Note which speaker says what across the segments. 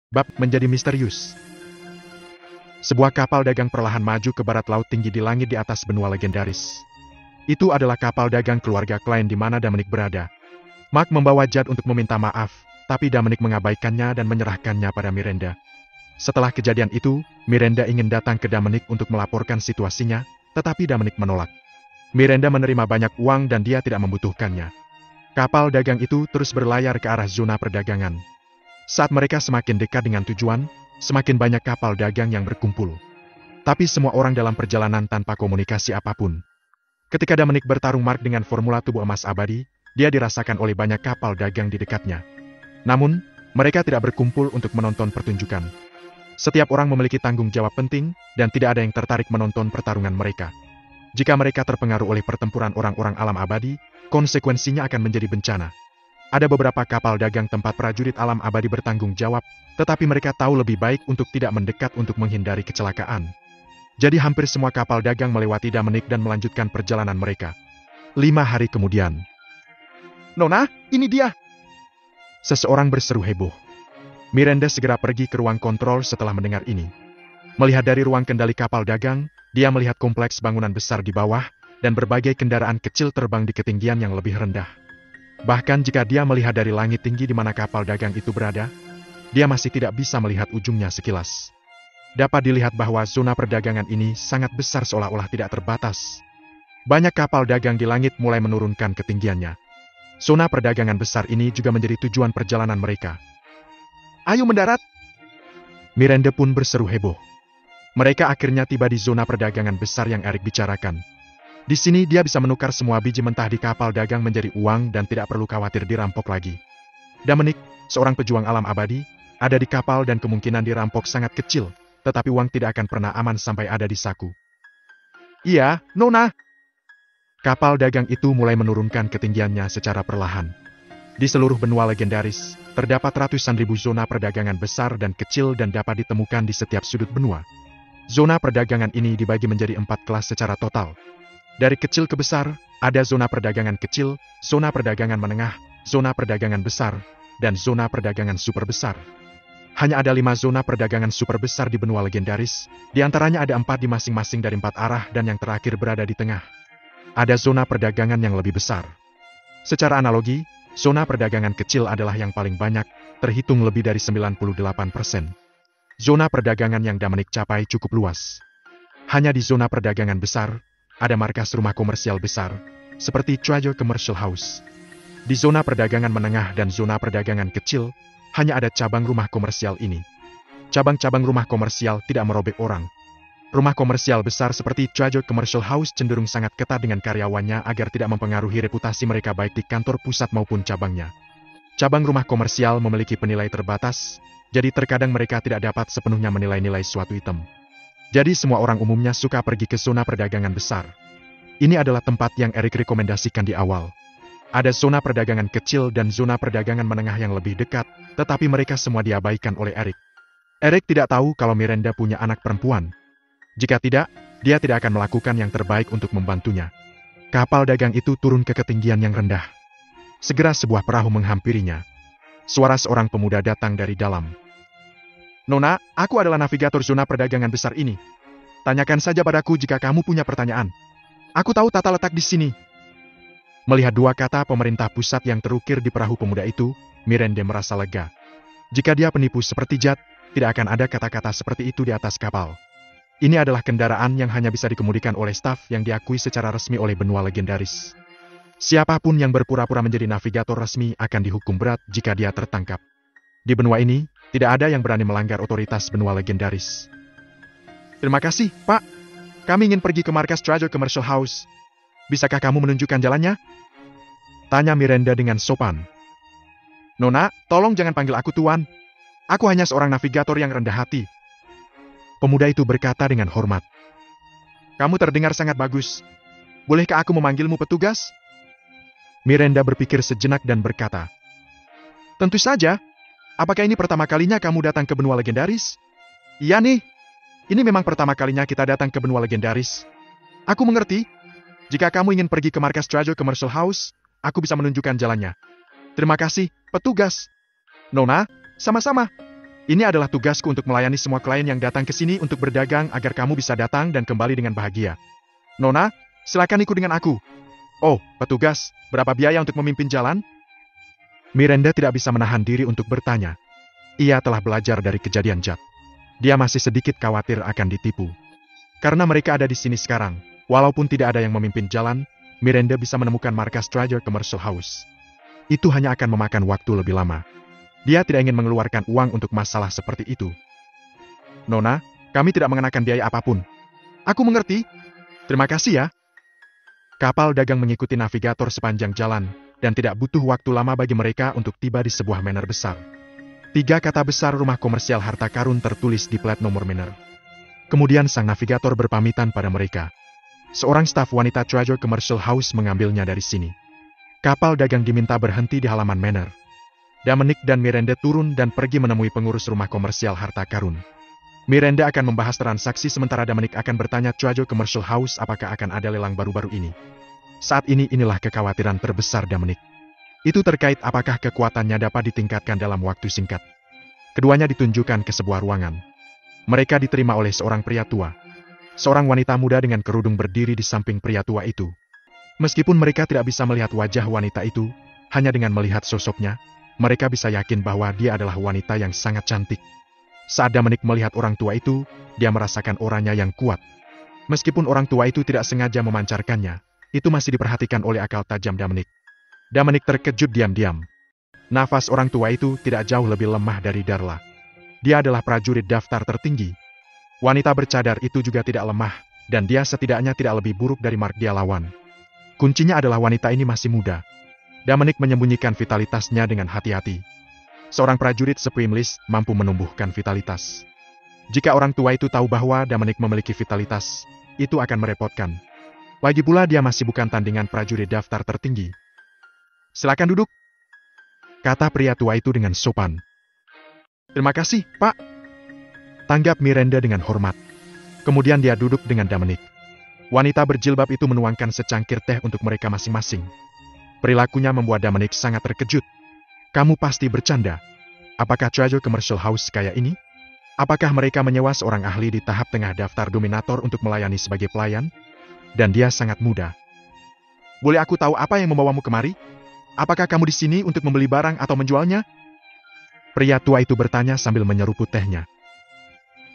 Speaker 1: Bab menjadi misterius. Sebuah kapal dagang perlahan maju ke barat laut tinggi di langit di atas benua legendaris. Itu adalah kapal dagang keluarga Klein di mana Dominic berada. Mark membawa Judd untuk meminta maaf, tapi Dominic mengabaikannya dan menyerahkannya pada Miranda. Setelah kejadian itu, Miranda ingin datang ke Dominic untuk melaporkan situasinya, tetapi Dominic menolak. Miranda menerima banyak uang dan dia tidak membutuhkannya. Kapal dagang itu terus berlayar ke arah zona perdagangan. Saat mereka semakin dekat dengan tujuan, semakin banyak kapal dagang yang berkumpul. Tapi semua orang dalam perjalanan tanpa komunikasi apapun. Ketika Dominic bertarung Mark dengan formula tubuh emas abadi, dia dirasakan oleh banyak kapal dagang di dekatnya. Namun, mereka tidak berkumpul untuk menonton pertunjukan. Setiap orang memiliki tanggung jawab penting, dan tidak ada yang tertarik menonton pertarungan mereka. Jika mereka terpengaruh oleh pertempuran orang-orang alam abadi, konsekuensinya akan menjadi bencana. Ada beberapa kapal dagang tempat prajurit alam abadi bertanggung jawab, tetapi mereka tahu lebih baik untuk tidak mendekat untuk menghindari kecelakaan. Jadi hampir semua kapal dagang melewati Dominic dan melanjutkan perjalanan mereka. 5 hari kemudian. "Nona, ini dia!" Seseorang berseru heboh. Miranda segera pergi ke ruang kontrol setelah mendengar ini. Melihat dari ruang kendali kapal dagang, dia melihat kompleks bangunan besar di bawah, dan berbagai kendaraan kecil terbang di ketinggian yang lebih rendah. Bahkan jika dia melihat dari langit tinggi di mana kapal dagang itu berada, dia masih tidak bisa melihat ujungnya sekilas. Dapat dilihat bahwa zona perdagangan ini sangat besar seolah-olah tidak terbatas. Banyak kapal dagang di langit mulai menurunkan ketinggiannya. Zona perdagangan besar ini juga menjadi tujuan perjalanan mereka. "Ayo mendarat!" Miranda pun berseru heboh. Mereka akhirnya tiba di zona perdagangan besar yang Eric bicarakan. Di sini dia bisa menukar semua biji mentah di kapal dagang menjadi uang dan tidak perlu khawatir dirampok lagi. Dominic, seorang pejuang alam abadi, ada di kapal dan kemungkinan dirampok sangat kecil, tetapi uang tidak akan pernah aman sampai ada di saku. "Iya, Nona." Kapal dagang itu mulai menurunkan ketinggiannya secara perlahan. Di seluruh benua legendaris, terdapat ratusan ribu zona perdagangan besar dan kecil dan dapat ditemukan di setiap sudut benua. Zona perdagangan ini dibagi menjadi 4 kelas secara total. Dari kecil ke besar, ada zona perdagangan kecil, zona perdagangan menengah, zona perdagangan besar, dan zona perdagangan super besar. Hanya ada 5 zona perdagangan super besar di benua legendaris, di antaranya ada 4 di masing-masing dari 4 arah dan yang terakhir berada di tengah. Ada zona perdagangan yang lebih besar. Secara analogi, zona perdagangan kecil adalah yang paling banyak, terhitung lebih dari 98%. Zona perdagangan yang Dominic capai cukup luas. Hanya di zona perdagangan besar, ada markas rumah komersial besar, seperti Treasure Commercial House. Di zona perdagangan menengah dan zona perdagangan kecil, hanya ada cabang rumah komersial ini. Cabang-cabang rumah komersial tidak merobek orang. Rumah komersial besar seperti Treasure Commercial House cenderung sangat ketat dengan karyawannya agar tidak mempengaruhi reputasi mereka baik di kantor pusat maupun cabangnya. Cabang rumah komersial memiliki penilai terbatas, jadi terkadang mereka tidak dapat sepenuhnya menilai-nilai suatu item. Jadi semua orang umumnya suka pergi ke zona perdagangan besar. Ini adalah tempat yang Eric rekomendasikan di awal. Ada zona perdagangan kecil dan zona perdagangan menengah yang lebih dekat, tetapi mereka semua diabaikan oleh Eric. Eric tidak tahu kalau Miranda punya anak perempuan. Jika tidak, dia tidak akan melakukan yang terbaik untuk membantunya. Kapal dagang itu turun ke ketinggian yang rendah. Segera sebuah perahu menghampirinya. Suara seorang pemuda datang dari dalam. "Nona, aku adalah navigator zona perdagangan besar ini. Tanyakan saja padaku jika kamu punya pertanyaan. Aku tahu tata letak di sini." Melihat 2 kata pemerintah pusat yang terukir di perahu pemuda itu, Miranda merasa lega. Jika dia penipu seperti Judd, tidak akan ada kata-kata seperti itu di atas kapal. Ini adalah kendaraan yang hanya bisa dikemudikan oleh staf yang diakui secara resmi oleh benua legendaris. Siapapun yang berpura-pura menjadi navigator resmi akan dihukum berat jika dia tertangkap. Di benua ini, tidak ada yang berani melanggar otoritas benua legendaris. "Terima kasih, Pak. Kami ingin pergi ke markas Treasure Commercial House. Bisakah kamu menunjukkan jalannya?" tanya Miranda dengan sopan. "Nona, tolong jangan panggil aku Tuan. Aku hanya seorang navigator yang rendah hati." Pemuda itu berkata dengan hormat. "Kamu terdengar sangat bagus. Bolehkah aku memanggilmu petugas?" Miranda berpikir sejenak dan berkata, "Tentu saja. Apakah ini pertama kalinya kamu datang ke benua legendaris?" "Iya nih. Ini memang pertama kalinya kita datang ke benua legendaris. Aku mengerti. Jika kamu ingin pergi ke markas Treasure Commercial House, aku bisa menunjukkan jalannya." "Terima kasih, petugas." "Nona, sama-sama." Ini adalah tugasku untuk melayani semua klien yang datang ke sini untuk berdagang agar kamu bisa datang dan kembali dengan bahagia. Nona, silakan ikut dengan aku. Oh, petugas, berapa biaya untuk memimpin jalan? Miranda tidak bisa menahan diri untuk bertanya. Ia telah belajar dari kejadian Jack. Dia masih sedikit khawatir akan ditipu. Karena mereka ada di sini sekarang, walaupun tidak ada yang memimpin jalan, Miranda bisa menemukan markas Treasure Commercial House. Itu hanya akan memakan waktu lebih lama. Dia tidak ingin mengeluarkan uang untuk masalah seperti itu. Nona, kami tidak mengenakan biaya apapun. Aku mengerti. Terima kasih ya. Kapal dagang mengikuti navigator sepanjang jalan, dan tidak butuh waktu lama bagi mereka untuk tiba di sebuah manor besar. 3 kata besar rumah komersial harta karun tertulis di plat nomor manor. Kemudian sang navigator berpamitan pada mereka. Seorang staf wanita Treasure Commercial House mengambilnya dari sini. Kapal dagang diminta berhenti di halaman manor. Dominic dan Miranda turun dan pergi menemui pengurus rumah komersial harta karun. Miranda akan membahas transaksi sementara Dominic akan bertanya Treasure Commercial House apakah akan ada lelang baru-baru ini. Saat ini inilah kekhawatiran terbesar Dominic. Itu terkait apakah kekuatannya dapat ditingkatkan dalam waktu singkat. Keduanya ditunjukkan ke sebuah ruangan. Mereka diterima oleh seorang pria tua. Seorang wanita muda dengan kerudung berdiri di samping pria tua itu. Meskipun mereka tidak bisa melihat wajah wanita itu, hanya dengan melihat sosoknya, mereka bisa yakin bahwa dia adalah wanita yang sangat cantik. Saat Dominic melihat orang tua itu, dia merasakan auranya yang kuat. Meskipun orang tua itu tidak sengaja memancarkannya, itu masih diperhatikan oleh akal tajam Dominic. Dominic terkejut diam-diam. Nafas orang tua itu tidak jauh lebih lemah dari Darla. Dia adalah prajurit daftar tertinggi. Wanita bercadar itu juga tidak lemah, dan dia setidaknya tidak lebih buruk dari Mark dia lawan. Kuncinya adalah wanita ini masih muda. Dominic menyembunyikan vitalitasnya dengan hati-hati. Seorang prajurit Supreme List mampu menumbuhkan vitalitas. Jika orang tua itu tahu bahwa Dominic memiliki vitalitas, itu akan merepotkan. Lagi pula dia masih bukan tandingan prajurit daftar tertinggi. Silakan duduk, kata pria tua itu dengan sopan. Terima kasih, Pak. Tanggap Miranda dengan hormat. Kemudian dia duduk dengan Dominic. Wanita berjilbab itu menuangkan secangkir teh untuk mereka masing-masing. Perilakunya membuat Dominic sangat terkejut. Kamu pasti bercanda. Apakah Treasure Commercial House kayak ini? Apakah mereka menyewa seorang ahli di tahap tengah daftar dominator untuk melayani sebagai pelayan? Dan dia sangat muda. Boleh aku tahu apa yang membawamu kemari? Apakah kamu di sini untuk membeli barang atau menjualnya? Pria tua itu bertanya sambil menyeruput tehnya.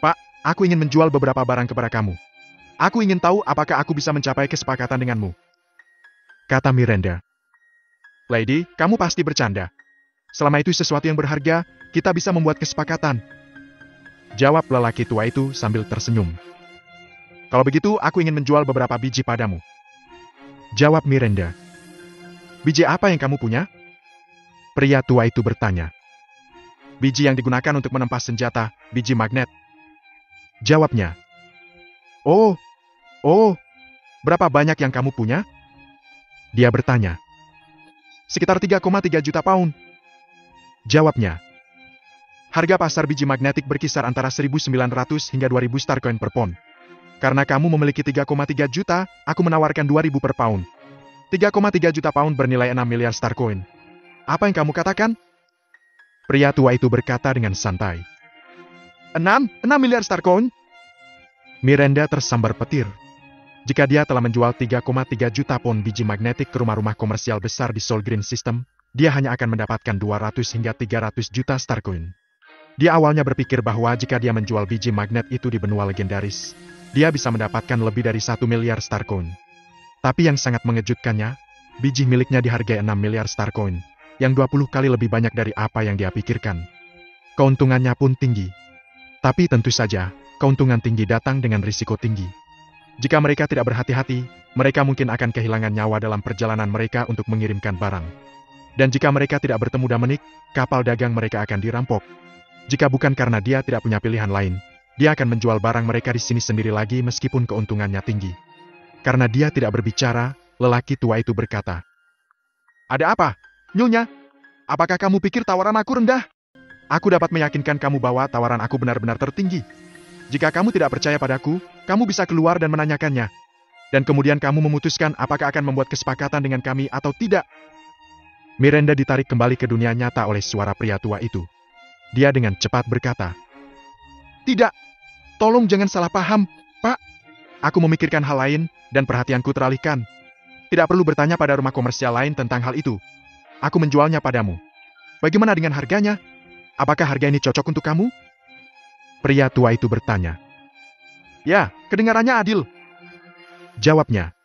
Speaker 1: Pak, aku ingin menjual beberapa barang kepada kamu. Aku ingin tahu apakah aku bisa mencapai kesepakatan denganmu. Kata Miranda. Lady, kamu pasti bercanda. Selama itu sesuatu yang berharga, kita bisa membuat kesepakatan. Jawab lelaki tua itu sambil tersenyum. Kalau begitu, aku ingin menjual beberapa biji padamu. Jawab Miranda. Biji apa yang kamu punya? Pria tua itu bertanya. Biji yang digunakan untuk menempas senjata, biji magnet. Jawabnya. Oh, berapa banyak yang kamu punya? Dia bertanya. Sekitar 3,3 juta pound. Jawabnya. Harga pasar biji magnetik berkisar antara 1.900 hingga 2.000 Starcoin per pound. Karena kamu memiliki 3,3 juta, aku menawarkan 2.000 per pound. 3,3 juta pound bernilai 6 miliar Starcoin. Apa yang kamu katakan? Pria tua itu berkata dengan santai. 6 miliar Starcoin? Miranda tersambar petir. Jika dia telah menjual 3,3 juta pound biji magnetik ke rumah-rumah komersial besar di Soul Green System, dia hanya akan mendapatkan 200 hingga 300 juta Starcoin. Dia awalnya berpikir bahwa jika dia menjual biji magnet itu di benua legendaris, dia bisa mendapatkan lebih dari 1 miliar Starcoin. Tapi yang sangat mengejutkannya, biji miliknya dihargai 6 miliar Starcoin, yang 20 kali lebih banyak dari apa yang dia pikirkan. Keuntungannya pun tinggi. Tapi tentu saja, keuntungan tinggi datang dengan risiko tinggi. Jika mereka tidak berhati-hati, mereka mungkin akan kehilangan nyawa dalam perjalanan mereka untuk mengirimkan barang. Dan jika mereka tidak bertemu Dominic, kapal dagang mereka akan dirampok. Jika bukan karena dia tidak punya pilihan lain, dia akan menjual barang mereka di sini sendiri lagi meskipun keuntungannya tinggi. Karena dia tidak berbicara, lelaki tua itu berkata, Ada apa, Nyonya? Apakah kamu pikir tawaran aku rendah? Aku dapat meyakinkan kamu bahwa tawaran aku benar-benar tertinggi. Jika kamu tidak percaya padaku, kamu bisa keluar dan menanyakannya. Dan kemudian kamu memutuskan apakah akan membuat kesepakatan dengan kami atau tidak. Miranda ditarik kembali ke dunia nyata oleh suara pria tua itu. Dia dengan cepat berkata, "Tidak, tolong jangan salah paham, Pak. Aku memikirkan hal lain dan perhatianku teralihkan. Tidak perlu bertanya pada rumah komersial lain tentang hal itu. Aku menjualnya padamu. Bagaimana dengan harganya? Apakah harga ini cocok untuk kamu?" Pria tua itu bertanya. "Ya, kedengarannya adil," jawabnya.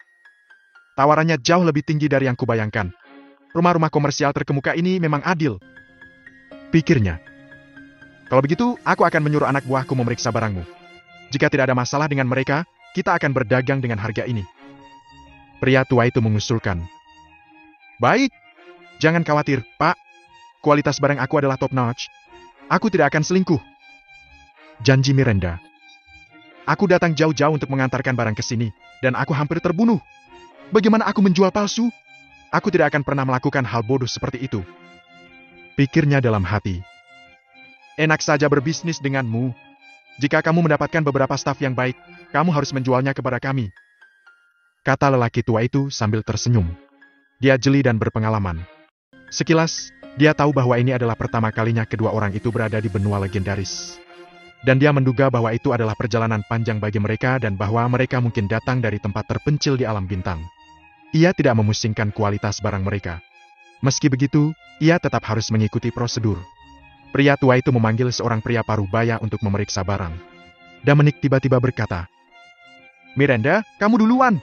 Speaker 1: "Tawarannya jauh lebih tinggi dari yang kubayangkan. Rumah-rumah komersial terkemuka ini memang adil," pikirnya. "Kalau begitu, aku akan menyuruh anak buahku memeriksa barangmu. Jika tidak ada masalah dengan mereka, kita akan berdagang dengan harga ini." Pria tua itu mengusulkan. "Baik, jangan khawatir, Pak. Kualitas barang aku adalah top notch. Aku tidak akan selingkuh," janji Miranda. "Aku datang jauh-jauh untuk mengantarkan barang ke sini, dan aku hampir terbunuh. Bagaimana aku menjual palsu? Aku tidak akan pernah melakukan hal bodoh seperti itu," pikirnya dalam hati. "Enak saja berbisnis denganmu. Jika kamu mendapatkan beberapa staf yang baik, kamu harus menjualnya kepada kami," kata lelaki tua itu sambil tersenyum. Dia jeli dan berpengalaman. Sekilas, dia tahu bahwa ini adalah pertama kalinya kedua orang itu berada di benua legendaris. Dan dia menduga bahwa itu adalah perjalanan panjang bagi mereka dan bahwa mereka mungkin datang dari tempat terpencil di alam bintang. Ia tidak memusingkan kualitas barang mereka. Meski begitu, ia tetap harus mengikuti prosedur. Pria tua itu memanggil seorang pria parubaya untuk memeriksa barang. Dominic tiba-tiba berkata, "Miranda, kamu duluan.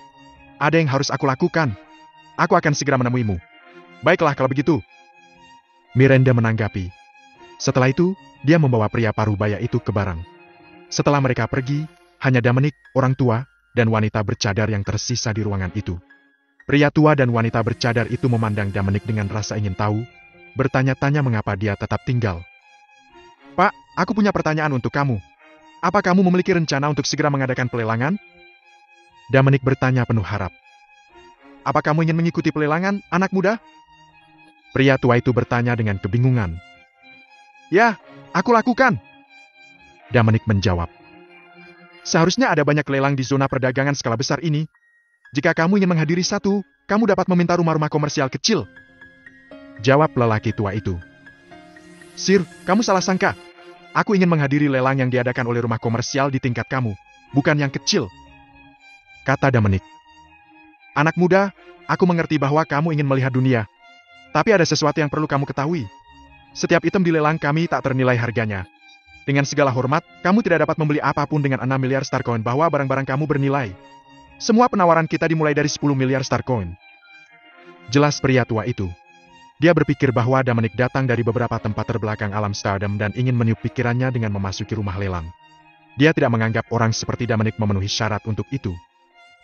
Speaker 1: Ada yang harus aku lakukan. Aku akan segera menemuimu." "Baiklah kalau begitu," Miranda menanggapi. Setelah itu, dia membawa pria parubaya itu ke barang. Setelah mereka pergi, hanya Dominic, orang tua, dan wanita bercadar yang tersisa di ruangan itu. Pria tua dan wanita bercadar itu memandang Dominic dengan rasa ingin tahu, bertanya-tanya mengapa dia tetap tinggal. "Pak, aku punya pertanyaan untuk kamu. Apa kamu memiliki rencana untuk segera mengadakan pelelangan?" Dominic bertanya penuh harap. "Apa kamu ingin mengikuti pelelangan, anak muda?" Pria tua itu bertanya dengan kebingungan. "Ya, aku lakukan," Dominic menjawab. "Seharusnya ada banyak lelang di zona perdagangan skala besar ini. Jika kamu ingin menghadiri satu, kamu dapat meminta rumah-rumah komersial kecil," jawab lelaki tua itu. "Sir, kamu salah sangka. Aku ingin menghadiri lelang yang diadakan oleh rumah komersial di tingkat kamu, bukan yang kecil," kata Dominic. "Anak muda, aku mengerti bahwa kamu ingin melihat dunia. Tapi ada sesuatu yang perlu kamu ketahui. Setiap item di lelang kami tak ternilai harganya. Dengan segala hormat, kamu tidak dapat membeli apapun dengan 6 miliar star coin bahwa barang-barang kamu bernilai. Semua penawaran kita dimulai dari 10 miliar star coin." Jelas pria tua itu. Dia berpikir bahwa Dominic datang dari beberapa tempat terbelakang alam Stardom dan ingin meniup pikirannya dengan memasuki rumah lelang. Dia tidak menganggap orang seperti Dominic memenuhi syarat untuk itu.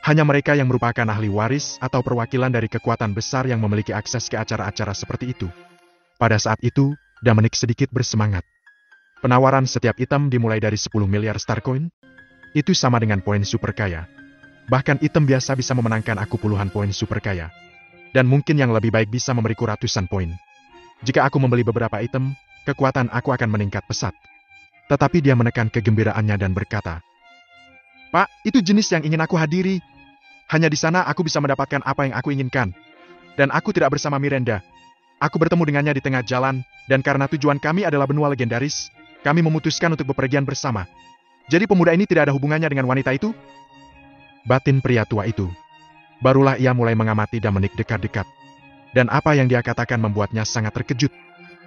Speaker 1: Hanya mereka yang merupakan ahli waris atau perwakilan dari kekuatan besar yang memiliki akses ke acara-acara seperti itu. Pada saat itu, Dominic sedikit bersemangat. Penawaran setiap item dimulai dari 10 miliar star coin. Itu sama dengan poin super kaya. Bahkan item biasa bisa memenangkan aku puluhan poin super kaya. Dan mungkin yang lebih baik bisa memberiku ratusan poin. Jika aku membeli beberapa item, kekuatan aku akan meningkat pesat. Tetapi dia menekan kegembiraannya dan berkata, "Pak, itu jenis yang ingin aku hadiri. Hanya di sana aku bisa mendapatkan apa yang aku inginkan. Dan aku tidak bersama Miranda. Aku bertemu dengannya di tengah jalan, dan karena tujuan kami adalah benua legendaris, kami memutuskan untuk bepergian bersama. Jadi pemuda ini tidak ada hubungannya dengan wanita itu?" Batin pria tua itu. Barulah ia mulai mengamati Dominic dekat-dekat. Dan apa yang dia katakan membuatnya sangat terkejut.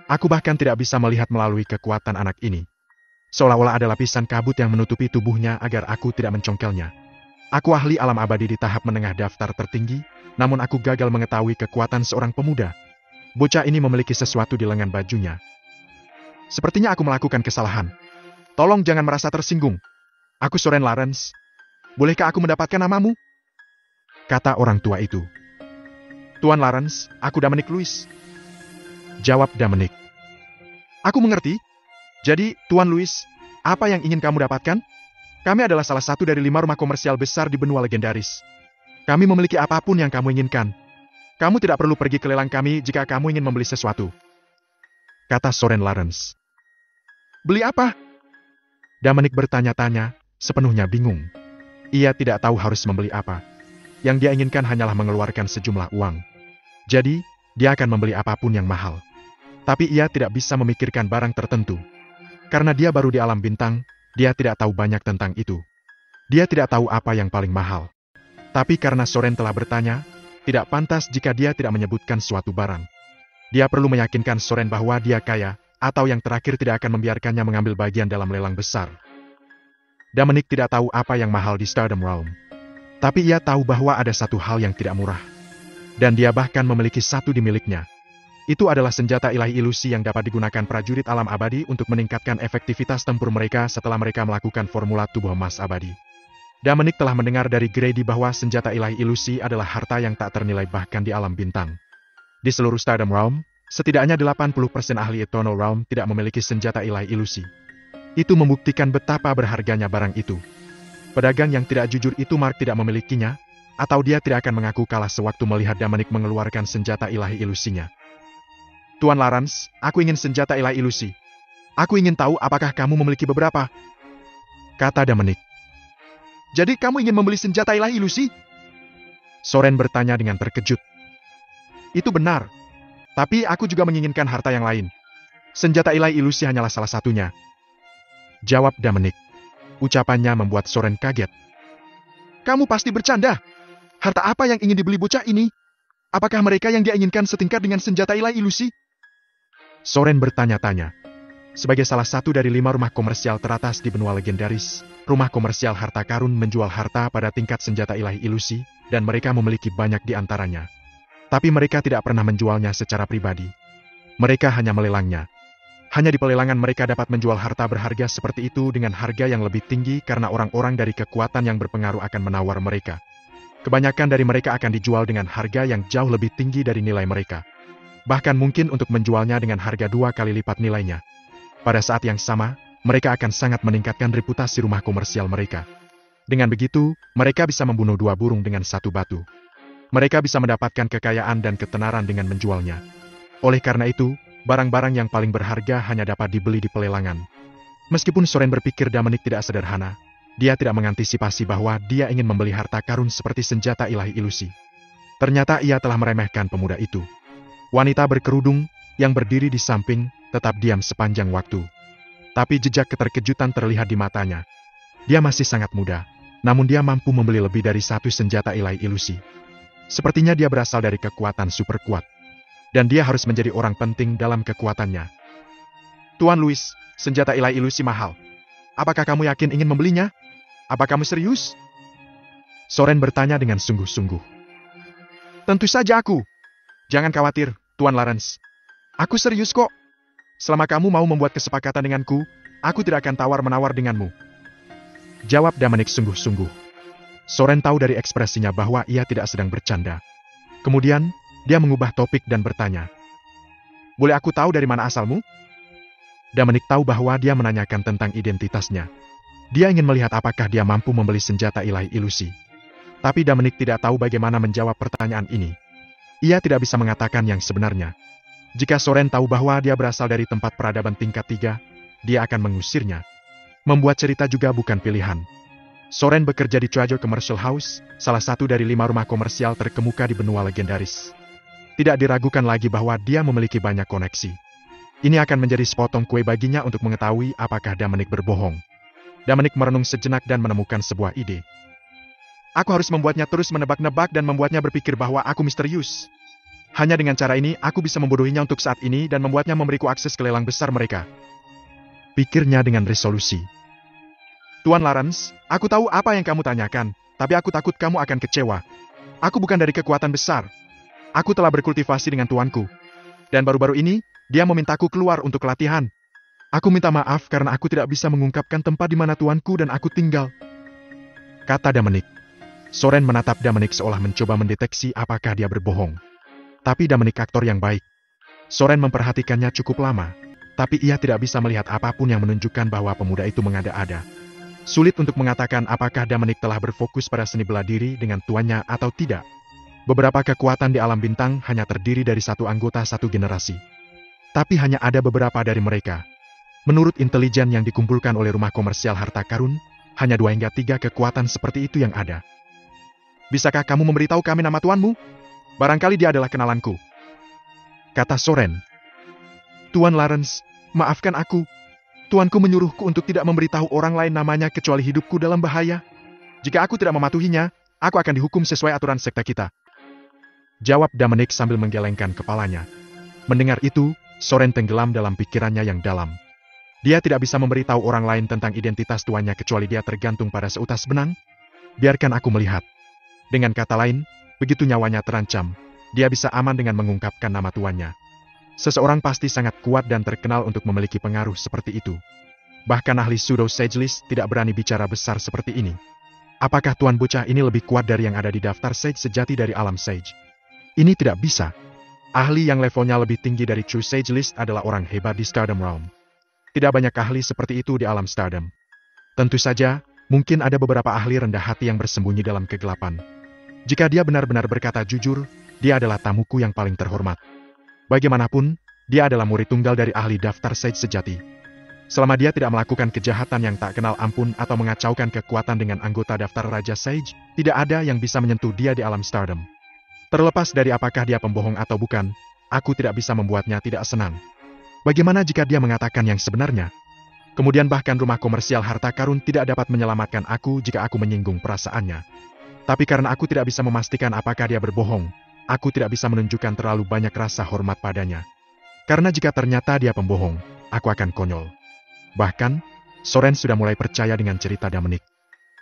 Speaker 1: Aku bahkan tidak bisa melihat melalui kekuatan anak ini. Seolah-olah ada lapisan kabut yang menutupi tubuhnya agar aku tidak mencongkelnya. Aku ahli alam abadi di tahap menengah daftar tertinggi, namun aku gagal mengetahui kekuatan seorang pemuda. Bocah ini memiliki sesuatu di lengan bajunya. Sepertinya aku melakukan kesalahan. Tolong jangan merasa tersinggung. Aku Soren Lawrence. Bolehkah aku mendapatkan namamu?" kata orang tua itu. "Tuan Lawrence, aku Dominic Louis," jawab Dominic. "Aku mengerti. Jadi, Tuan Louis, apa yang ingin kamu dapatkan? Kami adalah salah satu dari 5 rumah komersial besar di benua legendaris. Kami memiliki apapun yang kamu inginkan. Kamu tidak perlu pergi ke lelang kami jika kamu ingin membeli sesuatu," kata Soren Lawrence. "Beli apa?" Dominic bertanya-tanya, sepenuhnya bingung. Ia tidak tahu harus membeli apa. Yang dia inginkan hanyalah mengeluarkan sejumlah uang. Jadi, dia akan membeli apapun yang mahal. Tapi ia tidak bisa memikirkan barang tertentu. Karena dia baru di alam bintang, dia tidak tahu banyak tentang itu. Dia tidak tahu apa yang paling mahal. Tapi karena Soren telah bertanya, tidak pantas jika dia tidak menyebutkan suatu barang. Dia perlu meyakinkan Soren bahwa dia kaya, atau yang terakhir tidak akan membiarkannya mengambil bagian dalam lelang besar. Dominic tidak tahu apa yang mahal di Stardom Realm. Tapi ia tahu bahwa ada satu hal yang tidak murah. Dan dia bahkan memiliki satu di miliknya. Itu adalah senjata ilahi ilusi yang dapat digunakan prajurit alam abadi untuk meningkatkan efektivitas tempur mereka setelah mereka melakukan formula tubuh emas abadi. Dominic telah mendengar dari Grady bahwa senjata ilahi ilusi adalah harta yang tak ternilai bahkan di alam bintang. Di seluruh Stardom Realm, setidaknya 80% ahli Eternal Realm tidak memiliki senjata ilahi ilusi. Itu membuktikan betapa berharganya barang itu. Pedagang yang tidak jujur itu Mark tidak memilikinya, atau dia tidak akan mengaku kalah sewaktu melihat Dominic mengeluarkan senjata ilahi ilusinya. Tuan Lawrence, aku ingin senjata ilahi ilusi. Aku ingin tahu apakah kamu memiliki beberapa, kata Dominic. Jadi kamu ingin membeli senjata ilahi ilusi? Soren bertanya dengan terkejut. Itu benar. Tapi aku juga menginginkan harta yang lain. Senjata ilahi ilusi hanyalah salah satunya, jawab Dominic. Ucapannya membuat Soren kaget. Kamu pasti bercanda. Harta apa yang ingin dibeli bocah ini? Apakah mereka yang dia inginkan setingkat dengan senjata ilahi ilusi? Soren bertanya-tanya. Sebagai salah satu dari 5 rumah komersial teratas di benua legendaris, rumah komersial harta karun menjual harta pada tingkat senjata ilahi ilusi, dan mereka memiliki banyak di antaranya. Tapi mereka tidak pernah menjualnya secara pribadi. Mereka hanya melelangnya. Hanya di pelelangan mereka dapat menjual harta berharga seperti itu dengan harga yang lebih tinggi karena orang-orang dari kekuatan yang berpengaruh akan menawar mereka. Kebanyakan dari mereka akan dijual dengan harga yang jauh lebih tinggi dari nilai mereka. Bahkan mungkin untuk menjualnya dengan harga 2 kali lipat nilainya. Pada saat yang sama, mereka akan sangat meningkatkan reputasi rumah komersial mereka. Dengan begitu, mereka bisa membunuh 2 burung dengan 1 batu. Mereka bisa mendapatkan kekayaan dan ketenaran dengan menjualnya. Oleh karena itu, barang-barang yang paling berharga hanya dapat dibeli di pelelangan. Meskipun Soren berpikir Dominic tidak sederhana, dia tidak mengantisipasi bahwa dia ingin membeli harta karun seperti senjata ilahi ilusi. Ternyata ia telah meremehkan pemuda itu. Wanita berkerudung, yang berdiri di samping, tetap diam sepanjang waktu. Tapi jejak keterkejutan terlihat di matanya. Dia masih sangat muda, namun dia mampu membeli lebih dari 1 senjata ilahi ilusi. Sepertinya dia berasal dari kekuatan super kuat. Dan dia harus menjadi orang penting dalam kekuatannya. Tuan Louis, senjata ilahi ilusi mahal. Apakah kamu yakin ingin membelinya? Apa kamu serius? Soren bertanya dengan sungguh-sungguh. Tentu saja aku. Jangan khawatir, Tuan Lawrence. Aku serius kok. Selama kamu mau membuat kesepakatan denganku, aku tidak akan tawar-menawar denganmu, jawab Dominic sungguh-sungguh. Soren tahu dari ekspresinya bahwa ia tidak sedang bercanda. Kemudian, dia mengubah topik dan bertanya. Boleh aku tahu dari mana asalmu? Dominic tahu bahwa dia menanyakan tentang identitasnya. Dia ingin melihat apakah dia mampu membeli senjata ilahi ilusi. Tapi Dominic tidak tahu bagaimana menjawab pertanyaan ini. Ia tidak bisa mengatakan yang sebenarnya. Jika Soren tahu bahwa dia berasal dari tempat peradaban tingkat 3, dia akan mengusirnya. Membuat cerita juga bukan pilihan. Soren bekerja di Treasure Commercial House, salah satu dari 5 rumah komersial terkemuka di benua legendaris. Tidak diragukan lagi bahwa dia memiliki banyak koneksi. Ini akan menjadi sepotong kue baginya untuk mengetahui apakah Dominic berbohong. Dominic merenung sejenak dan menemukan sebuah ide. Aku harus membuatnya terus menebak-nebak dan membuatnya berpikir bahwa aku misterius. Hanya dengan cara ini, aku bisa membodohinya untuk saat ini dan membuatnya memberiku akses ke lelang besar mereka. Pikirnya dengan resolusi. Tuan Lawrence, aku tahu apa yang kamu tanyakan, tapi aku takut kamu akan kecewa. Aku bukan dari kekuatan besar. Aku telah berkultivasi dengan tuanku. Dan baru-baru ini, dia memintaku keluar untuk latihan. Aku minta maaf karena aku tidak bisa mengungkapkan tempat di mana tuanku dan aku tinggal, kata Dominic. Soren menatap Dominic seolah mencoba mendeteksi apakah dia berbohong. Tapi Dominic aktor yang baik. Soren memperhatikannya cukup lama, tapi ia tidak bisa melihat apapun yang menunjukkan bahwa pemuda itu mengada-ada. Sulit untuk mengatakan apakah Dominic telah berfokus pada seni bela diri dengan tuannya atau tidak. Beberapa kekuatan di alam bintang hanya terdiri dari 1 anggota 1 generasi. Tapi hanya ada beberapa dari mereka. Menurut intelijen yang dikumpulkan oleh rumah komersial harta karun, hanya 2 hingga 3 kekuatan seperti itu yang ada. Bisakah kamu memberitahu kami nama tuanmu? Barangkali dia adalah kenalanku, kata Soren. Tuan Lawrence, maafkan aku. Tuanku menyuruhku untuk tidak memberitahu orang lain namanya kecuali hidupku dalam bahaya. Jika aku tidak mematuhinya, aku akan dihukum sesuai aturan sekte kita. Jawab Dominic sambil menggelengkan kepalanya. Mendengar itu, Soren tenggelam dalam pikirannya yang dalam. Dia tidak bisa memberitahu orang lain tentang identitas tuannya kecuali dia tergantung pada seutas benang. Biarkan aku melihat. Dengan kata lain, begitu nyawanya terancam, dia bisa aman dengan mengungkapkan nama tuannya. Seseorang pasti sangat kuat dan terkenal untuk memiliki pengaruh seperti itu. Bahkan ahli Pseudo Sage List tidak berani bicara besar seperti ini. Apakah tuan bocah ini lebih kuat dari yang ada di daftar Sage sejati dari alam Sage? Ini tidak bisa. Ahli yang levelnya lebih tinggi dari True Sage List adalah orang hebat di Stardom Realm. Tidak banyak ahli seperti itu di alam Stardom. Tentu saja, mungkin ada beberapa ahli rendah hati yang bersembunyi dalam kegelapan. Jika dia benar-benar berkata jujur, dia adalah tamuku yang paling terhormat. Bagaimanapun, dia adalah murid tunggal dari ahli daftar Sage sejati. Selama dia tidak melakukan kejahatan yang tak kenal ampun atau mengacaukan kekuatan dengan anggota daftar Raja Sage, tidak ada yang bisa menyentuh dia di alam Stardom. Terlepas dari apakah dia pembohong atau bukan, aku tidak bisa membuatnya tidak senang. Bagaimana jika dia mengatakan yang sebenarnya? Kemudian bahkan rumah komersial harta karun tidak dapat menyelamatkan aku jika aku menyinggung perasaannya. Tapi karena aku tidak bisa memastikan apakah dia berbohong, aku tidak bisa menunjukkan terlalu banyak rasa hormat padanya. Karena jika ternyata dia pembohong, aku akan konyol. Bahkan, Soren sudah mulai percaya dengan cerita Dominic.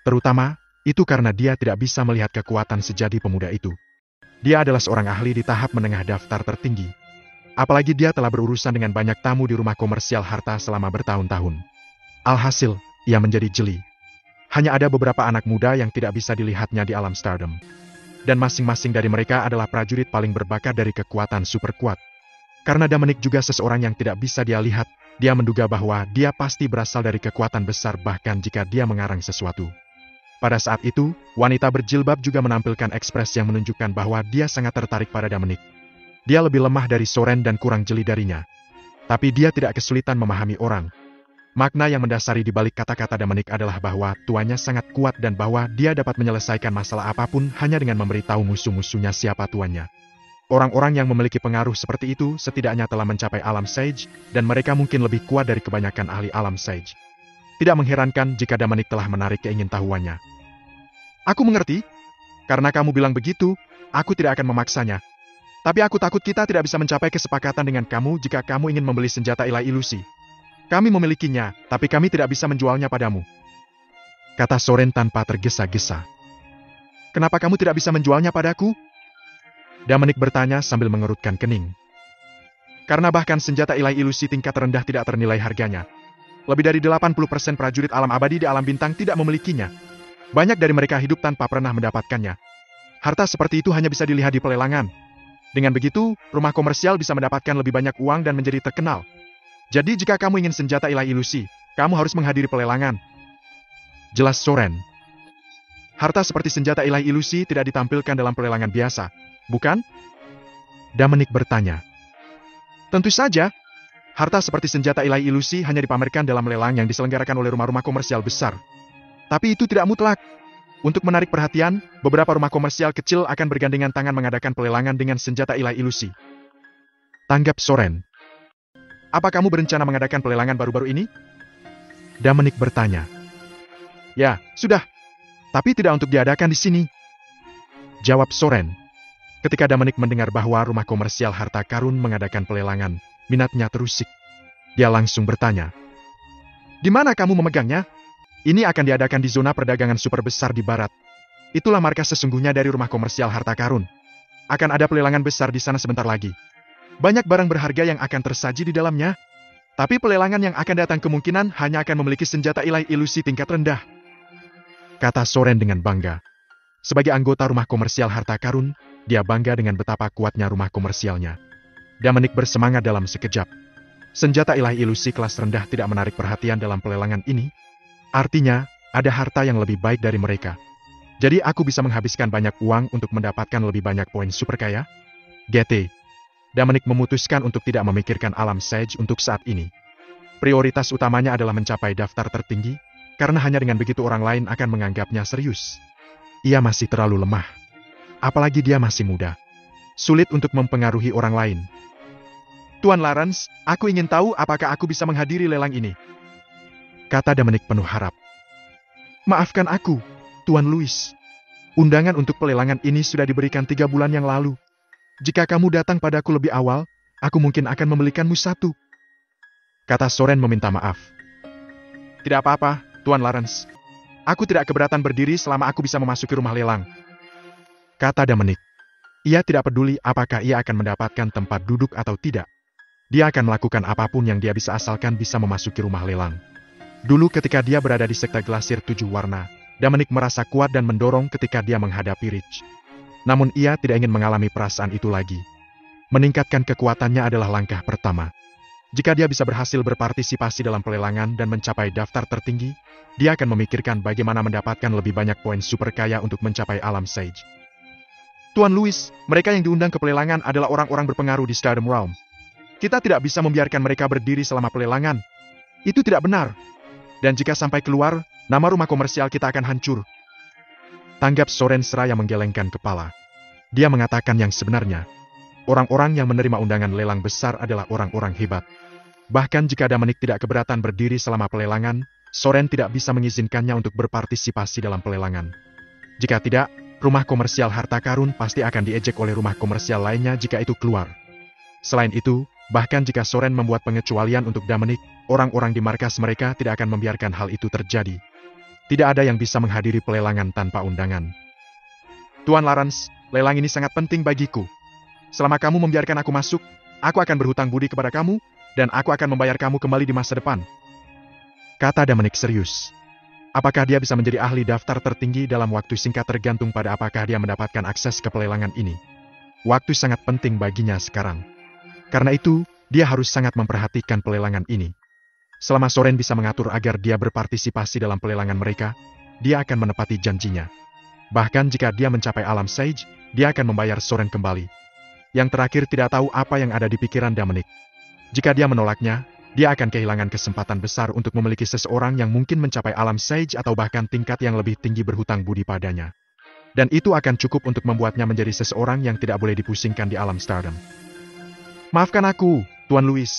Speaker 1: Terutama, itu karena dia tidak bisa melihat kekuatan sejati pemuda itu. Dia adalah seorang ahli di tahap menengah daftar tertinggi. Apalagi dia telah berurusan dengan banyak tamu di rumah komersial harta selama bertahun-tahun. Alhasil, ia menjadi jeli. Hanya ada beberapa anak muda yang tidak bisa dilihatnya di alam Stardom. Dan masing-masing dari mereka adalah prajurit paling berbakat dari kekuatan super kuat. Karena Dominic juga seseorang yang tidak bisa dia lihat, dia menduga bahwa dia pasti berasal dari kekuatan besar bahkan jika dia mengarang sesuatu. Pada saat itu, wanita berjilbab juga menampilkan ekspres yang menunjukkan bahwa dia sangat tertarik pada Dominic. Dia lebih lemah dari Soren dan kurang jeli darinya. Tapi dia tidak kesulitan memahami orang. Makna yang mendasari di balik kata-kata Dominic adalah bahwa tuannya sangat kuat dan bahwa dia dapat menyelesaikan masalah apapun hanya dengan memberitahu musuh-musuhnya siapa tuannya. Orang-orang yang memiliki pengaruh seperti itu setidaknya telah mencapai alam Sage, dan mereka mungkin lebih kuat dari kebanyakan ahli alam Sage. Tidak mengherankan jika Dominic telah menarik keingintahuannya. Aku mengerti. Karena kamu bilang begitu, aku tidak akan memaksanya. Tapi aku takut kita tidak bisa mencapai kesepakatan dengan kamu jika kamu ingin membeli senjata ilahi ilusi. Kami memilikinya, tapi kami tidak bisa menjualnya padamu. Kata Soren tanpa tergesa-gesa. Kenapa kamu tidak bisa menjualnya padaku? Dominic bertanya sambil mengerutkan kening. Karena bahkan senjata ilahi ilusi tingkat rendah tidak ternilai harganya. Lebih dari 80% prajurit alam abadi di alam bintang tidak memilikinya. Banyak dari mereka hidup tanpa pernah mendapatkannya. Harta seperti itu hanya bisa dilihat di pelelangan. Dengan begitu, rumah komersial bisa mendapatkan lebih banyak uang dan menjadi terkenal. Jadi jika kamu ingin senjata ilahi ilusi, kamu harus menghadiri pelelangan. Jelas Soren. Harta seperti senjata ilahi ilusi tidak ditampilkan dalam pelelangan biasa. Bukan? Dominic bertanya. Tentu saja. Harta seperti senjata ilahi ilusi hanya dipamerkan dalam lelang yang diselenggarakan oleh rumah-rumah komersial besar. Tapi itu tidak mutlak. Untuk menarik perhatian, beberapa rumah komersial kecil akan bergandengan tangan mengadakan pelelangan dengan senjata ilahi ilusi. Tanggap Soren. Apa kamu berencana mengadakan pelelangan baru-baru ini? Dominic bertanya. Ya, sudah. Tapi tidak untuk diadakan di sini. Jawab Soren. Ketika Dominic mendengar bahwa rumah komersial harta karun mengadakan pelelangan, minatnya terusik. Dia langsung bertanya. Di mana kamu memegangnya? Ini akan diadakan di zona perdagangan super besar di barat. Itulah markas sesungguhnya dari rumah komersial harta karun. Akan ada pelelangan besar di sana sebentar lagi. Banyak barang berharga yang akan tersaji di dalamnya. Tapi pelelangan yang akan datang kemungkinan hanya akan memiliki senjata ilahi ilusi tingkat rendah. Kata Soren dengan bangga. Sebagai anggota rumah komersial harta karun, dia bangga dengan betapa kuatnya rumah komersialnya. Dominic bersemangat dalam sekejap. Senjata ilahi ilusi kelas rendah tidak menarik perhatian dalam pelelangan ini. Artinya, ada harta yang lebih baik dari mereka. Jadi aku bisa menghabiskan banyak uang untuk mendapatkan lebih banyak poin super kaya? GT. Dominic memutuskan untuk tidak memikirkan alam Sage untuk saat ini. Prioritas utamanya adalah mencapai daftar tertinggi, karena hanya dengan begitu orang lain akan menganggapnya serius. Ia masih terlalu lemah. Apalagi dia masih muda. Sulit untuk mempengaruhi orang lain. Tuan Lawrence, aku ingin tahu apakah aku bisa menghadiri lelang ini. kata Dominic penuh harap. Maafkan aku, Tuan Louis. Undangan untuk pelelangan ini sudah diberikan 3 bulan yang lalu. Jika kamu datang padaku lebih awal, aku mungkin akan membelikanmu satu. Kata Soren meminta maaf. Tidak apa-apa, Tuan Lawrence. Aku tidak keberatan berdiri selama aku bisa memasuki rumah lelang. Kata Dominic. Ia tidak peduli apakah ia akan mendapatkan tempat duduk atau tidak. Dia akan melakukan apapun yang dia bisa asalkan bisa memasuki rumah lelang. Dulu ketika dia berada di sekte Glasir 7 warna, Dominic merasa kuat dan mendorong ketika dia menghadapi Rich. Namun ia tidak ingin mengalami perasaan itu lagi. Meningkatkan kekuatannya adalah langkah pertama. Jika dia bisa berhasil berpartisipasi dalam pelelangan dan mencapai daftar tertinggi, dia akan memikirkan bagaimana mendapatkan lebih banyak poin super kaya untuk mencapai alam Sage. Tuan Louis, mereka yang diundang ke pelelangan adalah orang-orang berpengaruh di Stardom Realm. Kita tidak bisa membiarkan mereka berdiri selama pelelangan. Itu tidak benar. Dan jika sampai keluar, nama rumah komersial kita akan hancur. Tanggap Soren seraya menggelengkan kepala. Dia mengatakan yang sebenarnya. Orang-orang yang menerima undangan lelang besar adalah orang-orang hebat. Bahkan jika Dominic tidak keberatan berdiri selama pelelangan, Soren tidak bisa mengizinkannya untuk berpartisipasi dalam pelelangan. Jika tidak, rumah komersial harta karun pasti akan diejek oleh rumah komersial lainnya jika itu keluar. Selain itu, bahkan jika Soren membuat pengecualian untuk Dominic, orang-orang di markas mereka tidak akan membiarkan hal itu terjadi. Tidak ada yang bisa menghadiri pelelangan tanpa undangan. Tuan Lawrence, lelang ini sangat penting bagiku. Selama kamu membiarkan aku masuk, aku akan berhutang budi kepada kamu, dan aku akan membayar kamu kembali di masa depan. Kata Dominic serius. Apakah dia bisa menjadi ahli daftar tertinggi dalam waktu singkat tergantung pada apakah dia mendapatkan akses ke pelelangan ini. Waktu sangat penting baginya sekarang. Karena itu, dia harus sangat memperhatikan pelelangan ini. Selama Soren bisa mengatur agar dia berpartisipasi dalam pelelangan mereka, dia akan menepati janjinya. Bahkan jika dia mencapai alam Sage, dia akan membayar Soren kembali. Yang terakhir tidak tahu apa yang ada di pikiran Dominic. Jika dia menolaknya, dia akan kehilangan kesempatan besar untuk memiliki seseorang yang mungkin mencapai alam Sage atau bahkan tingkat yang lebih tinggi berhutang budi padanya. Dan itu akan cukup untuk membuatnya menjadi seseorang yang tidak boleh dipusingkan di alam Stardom. Maafkan aku, Tuan Louis.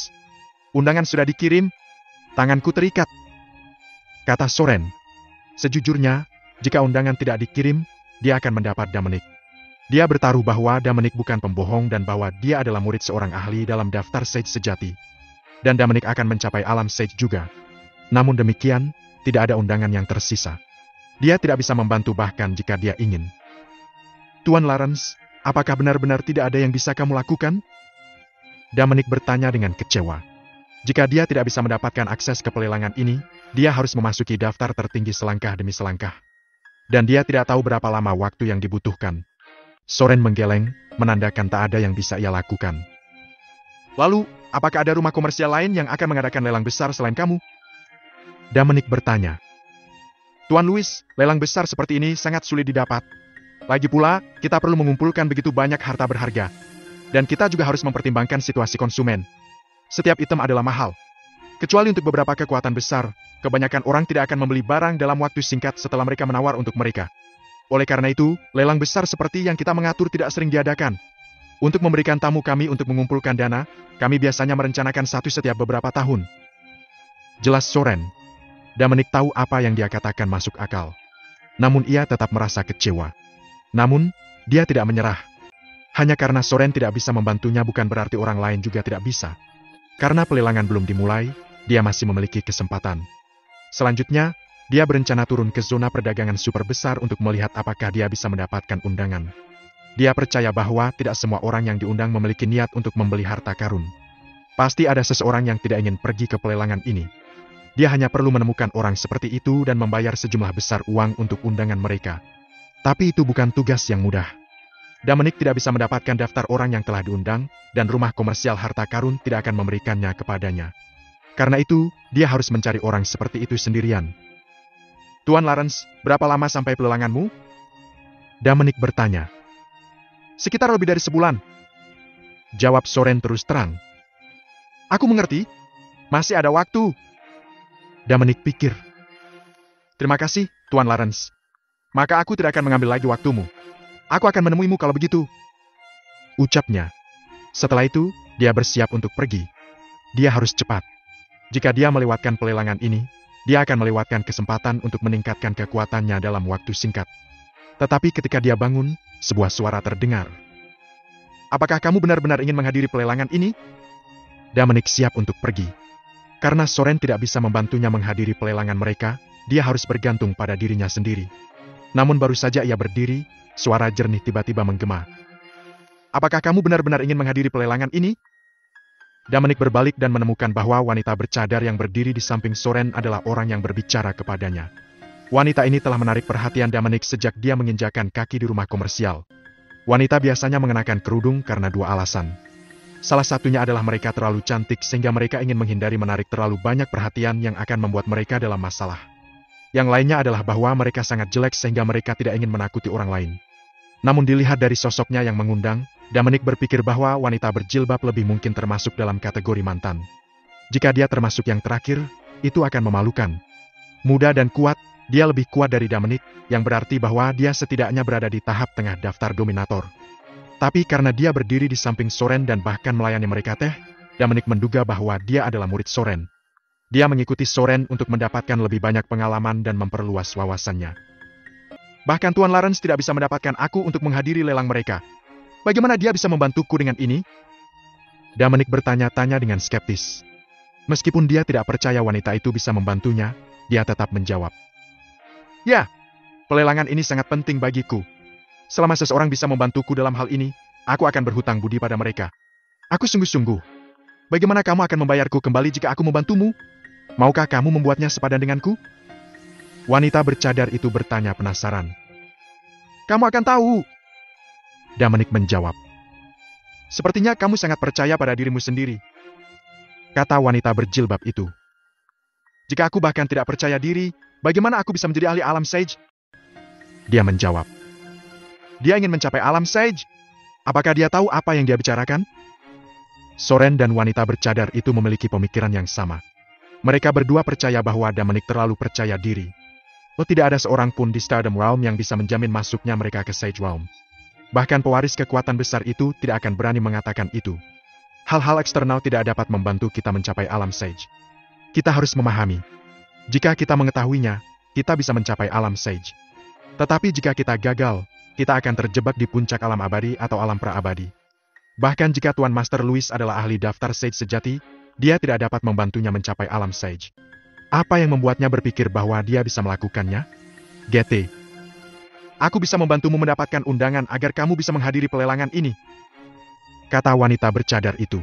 Speaker 1: Undangan sudah dikirim, tanganku terikat. Kata Soren. Sejujurnya, jika undangan tidak dikirim, dia akan mendapat Dominic. Dia bertaruh bahwa Dominic bukan pembohong dan bahwa dia adalah murid seorang ahli dalam daftar Sage sejati. Dan Dominic akan mencapai alam Sage juga. Namun demikian, tidak ada undangan yang tersisa. Dia tidak bisa membantu bahkan jika dia ingin. Tuan Lawrence, apakah benar-benar tidak ada yang bisa kamu lakukan? Dominic bertanya dengan kecewa. Jika dia tidak bisa mendapatkan akses ke pelelangan ini, dia harus memasuki daftar tertinggi selangkah demi selangkah. Dan dia tidak tahu berapa lama waktu yang dibutuhkan. Soren menggeleng, menandakan tak ada yang bisa ia lakukan. Lalu, apakah ada rumah komersial lain yang akan mengadakan lelang besar selain kamu? Dominic bertanya. Tuan Louis, lelang besar seperti ini sangat sulit didapat. Lagi pula, kita perlu mengumpulkan begitu banyak harta berharga. Dan kita juga harus mempertimbangkan situasi konsumen. Setiap item adalah mahal. Kecuali untuk beberapa kekuatan besar, kebanyakan orang tidak akan membeli barang dalam waktu singkat setelah mereka menawar untuk mereka. Oleh karena itu, lelang besar seperti yang kita mengatur tidak sering diadakan. Untuk memberikan tamu kami untuk mengumpulkan dana, kami biasanya merencanakan satu setiap beberapa tahun. Jelas Soren. Dominic tahu apa yang dia katakan masuk akal. Namun ia tetap merasa kecewa. Namun, dia tidak menyerah. Hanya karena Soren tidak bisa membantunya bukan berarti orang lain juga tidak bisa. Karena pelelangan belum dimulai, dia masih memiliki kesempatan. Selanjutnya, dia berencana turun ke zona perdagangan super besar untuk melihat apakah dia bisa mendapatkan undangan. Dia percaya bahwa tidak semua orang yang diundang memiliki niat untuk membeli harta karun. Pasti ada seseorang yang tidak ingin pergi ke pelelangan ini. Dia hanya perlu menemukan orang seperti itu dan membayar sejumlah besar uang untuk undangan mereka. Tapi itu bukan tugas yang mudah. Dominic tidak bisa mendapatkan daftar orang yang telah diundang, dan rumah komersial harta karun tidak akan memberikannya kepadanya. Karena itu, dia harus mencari orang seperti itu sendirian. Tuan Lawrence, berapa lama sampai pelelanganmu? Dominic bertanya. Sekitar lebih dari sebulan. Jawab Soren terus terang. Aku mengerti. Masih ada waktu. Dominic pikir. Terima kasih, Tuan Lawrence. Maka aku tidak akan mengambil lagi waktumu. Aku akan menemuimu kalau begitu. Ucapnya. Setelah itu, dia bersiap untuk pergi. Dia harus cepat. Jika dia melewatkan pelelangan ini, dia akan melewatkan kesempatan untuk meningkatkan kekuatannya dalam waktu singkat. Tetapi ketika dia bangun, sebuah suara terdengar. Apakah kamu benar-benar ingin menghadiri pelelangan ini? Dominic siap untuk pergi. Karena Soren tidak bisa membantunya menghadiri pelelangan mereka, dia harus bergantung pada dirinya sendiri. Namun baru saja ia berdiri, suara jernih tiba-tiba menggema. Apakah kamu benar-benar ingin menghadiri pelelangan ini? Dominic berbalik dan menemukan bahwa wanita bercadar yang berdiri di samping Soren adalah orang yang berbicara kepadanya. Wanita ini telah menarik perhatian Dominic sejak dia menginjakan kaki di rumah komersial. Wanita biasanya mengenakan kerudung karena dua alasan. Salah satunya adalah mereka terlalu cantik sehingga mereka ingin menghindari menarik terlalu banyak perhatian yang akan membuat mereka dalam masalah. Yang lainnya adalah bahwa mereka sangat jelek sehingga mereka tidak ingin menakuti orang lain. Namun dilihat dari sosoknya yang mengundang, Dominic berpikir bahwa wanita berjilbab lebih mungkin termasuk dalam kategori mantan. Jika dia termasuk yang terakhir, itu akan memalukan. Muda dan kuat, dia lebih kuat dari Dominic, yang berarti bahwa dia setidaknya berada di tahap tengah daftar dominator. Tapi karena dia berdiri di samping Soren dan bahkan melayani mereka Dominic menduga bahwa dia adalah murid Soren. Dia mengikuti Soren untuk mendapatkan lebih banyak pengalaman dan memperluas wawasannya. Bahkan Tuan Lawrence tidak bisa mendapatkan aku untuk menghadiri lelang mereka. Bagaimana dia bisa membantuku dengan ini? Dominic bertanya-tanya dengan skeptis. Meskipun dia tidak percaya wanita itu bisa membantunya, dia tetap menjawab. Ya, pelelangan ini sangat penting bagiku. Selama seseorang bisa membantuku dalam hal ini, aku akan berhutang budi pada mereka. Aku sungguh-sungguh. Bagaimana kamu akan membayarku kembali jika aku membantumu? Maukah kamu membuatnya sepadan denganku? Wanita bercadar itu bertanya penasaran. Kamu akan tahu. Dominic menjawab. Sepertinya kamu sangat percaya pada dirimu sendiri, kata wanita berjilbab itu. Jika aku bahkan tidak percaya diri, bagaimana aku bisa menjadi ahli alam Sage? Dia menjawab. Dia ingin mencapai alam Sage. Apakah dia tahu apa yang dia bicarakan? Soren dan wanita bercadar itu memiliki pemikiran yang sama. Mereka berdua percaya bahwa Dominic terlalu percaya diri. Tidak ada seorang pun di Stardom Realm yang bisa menjamin masuknya mereka ke Sage Realm. Bahkan pewaris kekuatan besar itu tidak akan berani mengatakan itu. Hal-hal eksternal tidak dapat membantu kita mencapai alam Sage. Kita harus memahami. Jika kita mengetahuinya, kita bisa mencapai alam Sage. Tetapi jika kita gagal, kita akan terjebak di puncak alam abadi atau alam pra-abadi. Bahkan jika Tuan Master Louis adalah ahli daftar Sage sejati, dia tidak dapat membantunya mencapai alam Sage. Apa yang membuatnya berpikir bahwa dia bisa melakukannya? GT. Aku bisa membantumu mendapatkan undangan agar kamu bisa menghadiri pelelangan ini, kata wanita bercadar itu.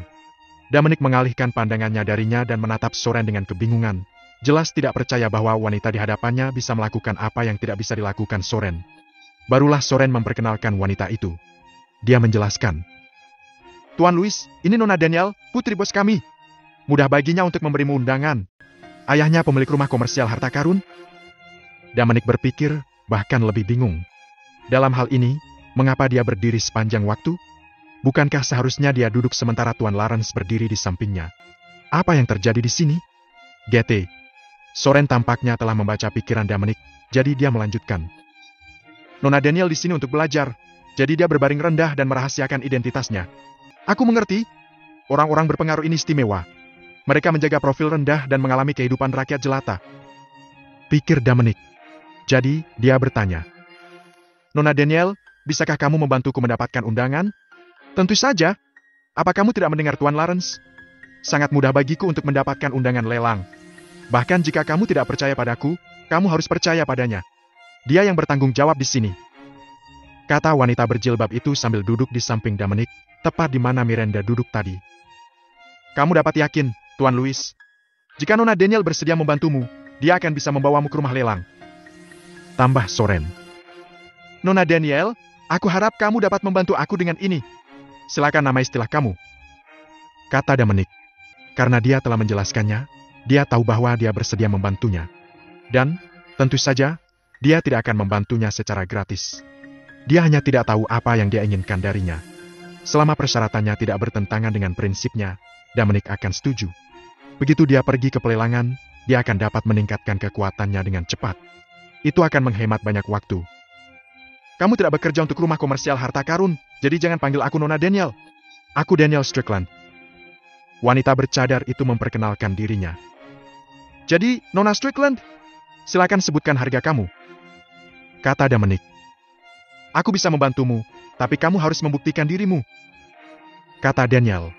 Speaker 1: Dominic mengalihkan pandangannya darinya dan menatap Soren dengan kebingungan. Jelas tidak percaya bahwa wanita di hadapannya bisa melakukan apa yang tidak bisa dilakukan Soren. Barulah Soren memperkenalkan wanita itu. Dia menjelaskan. Tuan Louis, ini Nona Daniel, putri bos kami. Mudah baginya untuk memberimu undangan. Ayahnya pemilik rumah komersial harta karun. Dominic berpikir, bahkan lebih bingung. Dalam hal ini, mengapa dia berdiri sepanjang waktu? Bukankah seharusnya dia duduk sementara Tuan Lawrence berdiri di sampingnya? Apa yang terjadi di sini? GT. Soren tampaknya telah membaca pikiran Dominic, jadi dia melanjutkan. Nona Daniel di sini untuk belajar, jadi dia berbaring rendah dan merahasiakan identitasnya. Aku mengerti. Orang-orang berpengaruh ini istimewa. Mereka menjaga profil rendah dan mengalami kehidupan rakyat jelata. Pikir Dominic. Jadi, dia bertanya. Nona Daniel, bisakah kamu membantuku mendapatkan undangan? Tentu saja. Apa kamu tidak mendengar Tuan Lawrence? Sangat mudah bagiku untuk mendapatkan undangan lelang. Bahkan jika kamu tidak percaya padaku, kamu harus percaya padanya. Dia yang bertanggung jawab di sini. Kata wanita berjilbab itu sambil duduk di samping Dominic, tepat di mana Miranda duduk tadi. Kamu dapat yakin, Tuan Louis. Jika Nona Daniel bersedia membantumu, dia akan bisa membawamu ke rumah lelang. Tambah Soren. Nona Daniel, aku harap kamu dapat membantu aku dengan ini. Silakan nama istilah kamu, kata Dominic. Karena dia telah menjelaskannya, dia tahu bahwa dia bersedia membantunya. Dan, tentu saja, dia tidak akan membantunya secara gratis. Dia hanya tidak tahu apa yang dia inginkan darinya. Selama persyaratannya tidak bertentangan dengan prinsipnya, Dominic akan setuju. Begitu dia pergi ke pelelangan, dia akan dapat meningkatkan kekuatannya dengan cepat. Itu akan menghemat banyak waktu. Kamu tidak bekerja untuk rumah komersial harta karun, jadi jangan panggil aku Nona Daniel. Aku Daniel Strickland. Wanita bercadar itu memperkenalkan dirinya. Jadi, Nona Strickland, silakan sebutkan harga kamu, kata Dominic. Aku bisa membantumu, tapi kamu harus membuktikan dirimu, kata Daniel.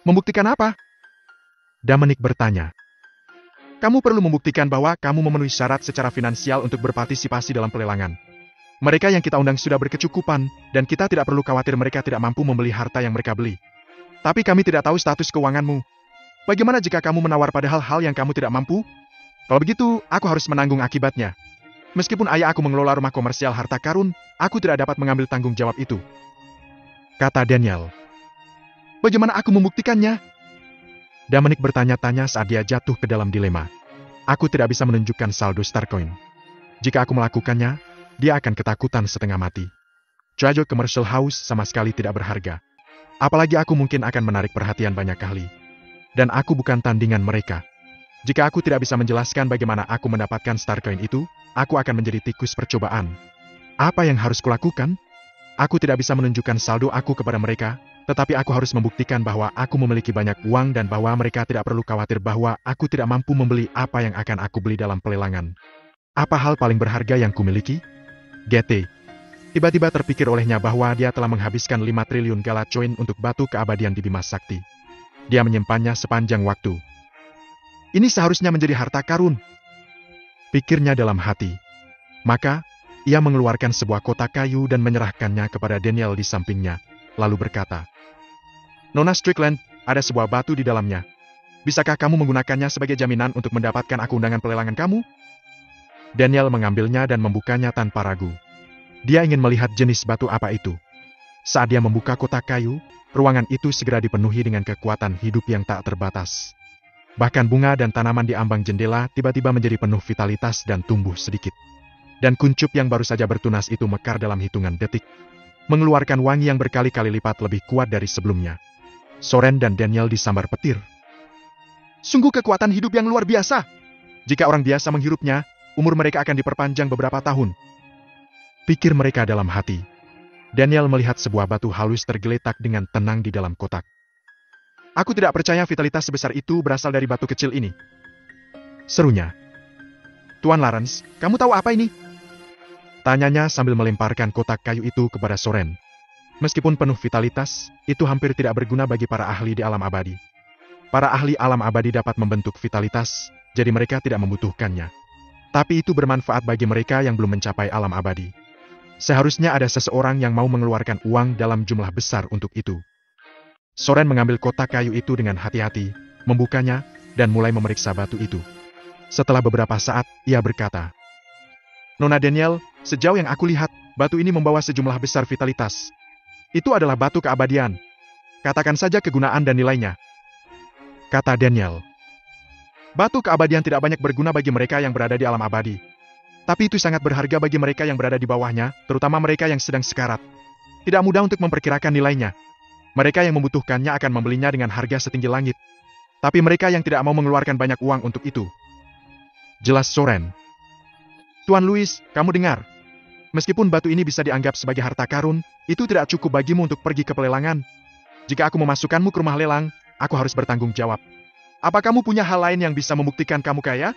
Speaker 1: Membuktikan apa? Dominic bertanya. Kamu perlu membuktikan bahwa kamu memenuhi syarat secara finansial untuk berpartisipasi dalam pelelangan. Mereka yang kita undang sudah berkecukupan, dan kita tidak perlu khawatir mereka tidak mampu membeli harta yang mereka beli. Tapi kami tidak tahu status keuanganmu. Bagaimana jika kamu menawar padahal hal yang kamu tidak mampu? Kalau begitu, aku harus menanggung akibatnya. Meskipun ayah aku mengelola rumah komersial harta karun, aku tidak dapat mengambil tanggung jawab itu, kata Daniel. Bagaimana aku membuktikannya? Dominic bertanya-tanya saat dia jatuh ke dalam dilema. Aku tidak bisa menunjukkan saldo Starcoin. Jika aku melakukannya, dia akan ketakutan setengah mati. Treasure Commercial House sama sekali tidak berharga. Apalagi aku mungkin akan menarik perhatian banyak ahli. Dan aku bukan tandingan mereka. Jika aku tidak bisa menjelaskan bagaimana aku mendapatkan Starcoin itu, aku akan menjadi tikus percobaan. Apa yang harus kulakukan? Aku tidak bisa menunjukkan saldo aku kepada mereka, tetapi aku harus membuktikan bahwa aku memiliki banyak uang dan bahwa mereka tidak perlu khawatir bahwa aku tidak mampu membeli apa yang akan aku beli dalam pelelangan. Apa hal paling berharga yang kumiliki? GT. Tiba-tiba terpikir olehnya bahwa dia telah menghabiskan 5 triliun galat coin untuk batu keabadian di Bima Sakti. Dia menyimpannya sepanjang waktu. Ini seharusnya menjadi harta karun, pikirnya dalam hati. Maka, ia mengeluarkan sebuah kotak kayu dan menyerahkannya kepada Daniel di sampingnya, lalu berkata, Nona Strickland, ada sebuah batu di dalamnya. Bisakah kamu menggunakannya sebagai jaminan untuk mendapatkan aku undangan pelelangan kamu? Daniel mengambilnya dan membukanya tanpa ragu. Dia ingin melihat jenis batu apa itu. Saat dia membuka kotak kayu, ruangan itu segera dipenuhi dengan kekuatan hidup yang tak terbatas. Bahkan bunga dan tanaman di ambang jendela tiba-tiba menjadi penuh vitalitas dan tumbuh sedikit. Dan kuncup yang baru saja bertunas itu mekar dalam hitungan detik, mengeluarkan wangi yang berkali-kali lipat lebih kuat dari sebelumnya. Soren dan Daniel disambar petir. Sungguh kekuatan hidup yang luar biasa. Jika orang biasa menghirupnya, umur mereka akan diperpanjang beberapa tahun, pikir mereka dalam hati. Daniel melihat sebuah batu halus tergeletak dengan tenang di dalam kotak. Aku tidak percaya vitalitas sebesar itu berasal dari batu kecil ini, serunya. Tuan Lawrence, kamu tahu apa ini? Tanyanya sambil melemparkan kotak kayu itu kepada Soren. Meskipun penuh vitalitas, itu hampir tidak berguna bagi para ahli di alam abadi. Para ahli alam abadi dapat membentuk vitalitas, jadi mereka tidak membutuhkannya. Tapi itu bermanfaat bagi mereka yang belum mencapai alam abadi. Seharusnya ada seseorang yang mau mengeluarkan uang dalam jumlah besar untuk itu. Soren mengambil kotak kayu itu dengan hati-hati, membukanya, dan mulai memeriksa batu itu. Setelah beberapa saat, ia berkata, Nona Daniel, sejauh yang aku lihat, batu ini membawa sejumlah besar vitalitas. Itu adalah batu keabadian. Katakan saja kegunaan dan nilainya, kata Daniel. Batu keabadian tidak banyak berguna bagi mereka yang berada di alam abadi. Tapi itu sangat berharga bagi mereka yang berada di bawahnya, terutama mereka yang sedang sekarat. Tidak mudah untuk memperkirakan nilainya. Mereka yang membutuhkannya akan membelinya dengan harga setinggi langit. Tapi mereka yang tidak mau mengeluarkan banyak uang untuk itu. Jelas Soren. Tuan Louis, kamu dengar. Meskipun batu ini bisa dianggap sebagai harta karun, itu tidak cukup bagimu untuk pergi ke pelelangan. Jika aku memasukkanmu ke rumah lelang, aku harus bertanggung jawab. Apa kamu punya hal lain yang bisa membuktikan kamu kaya?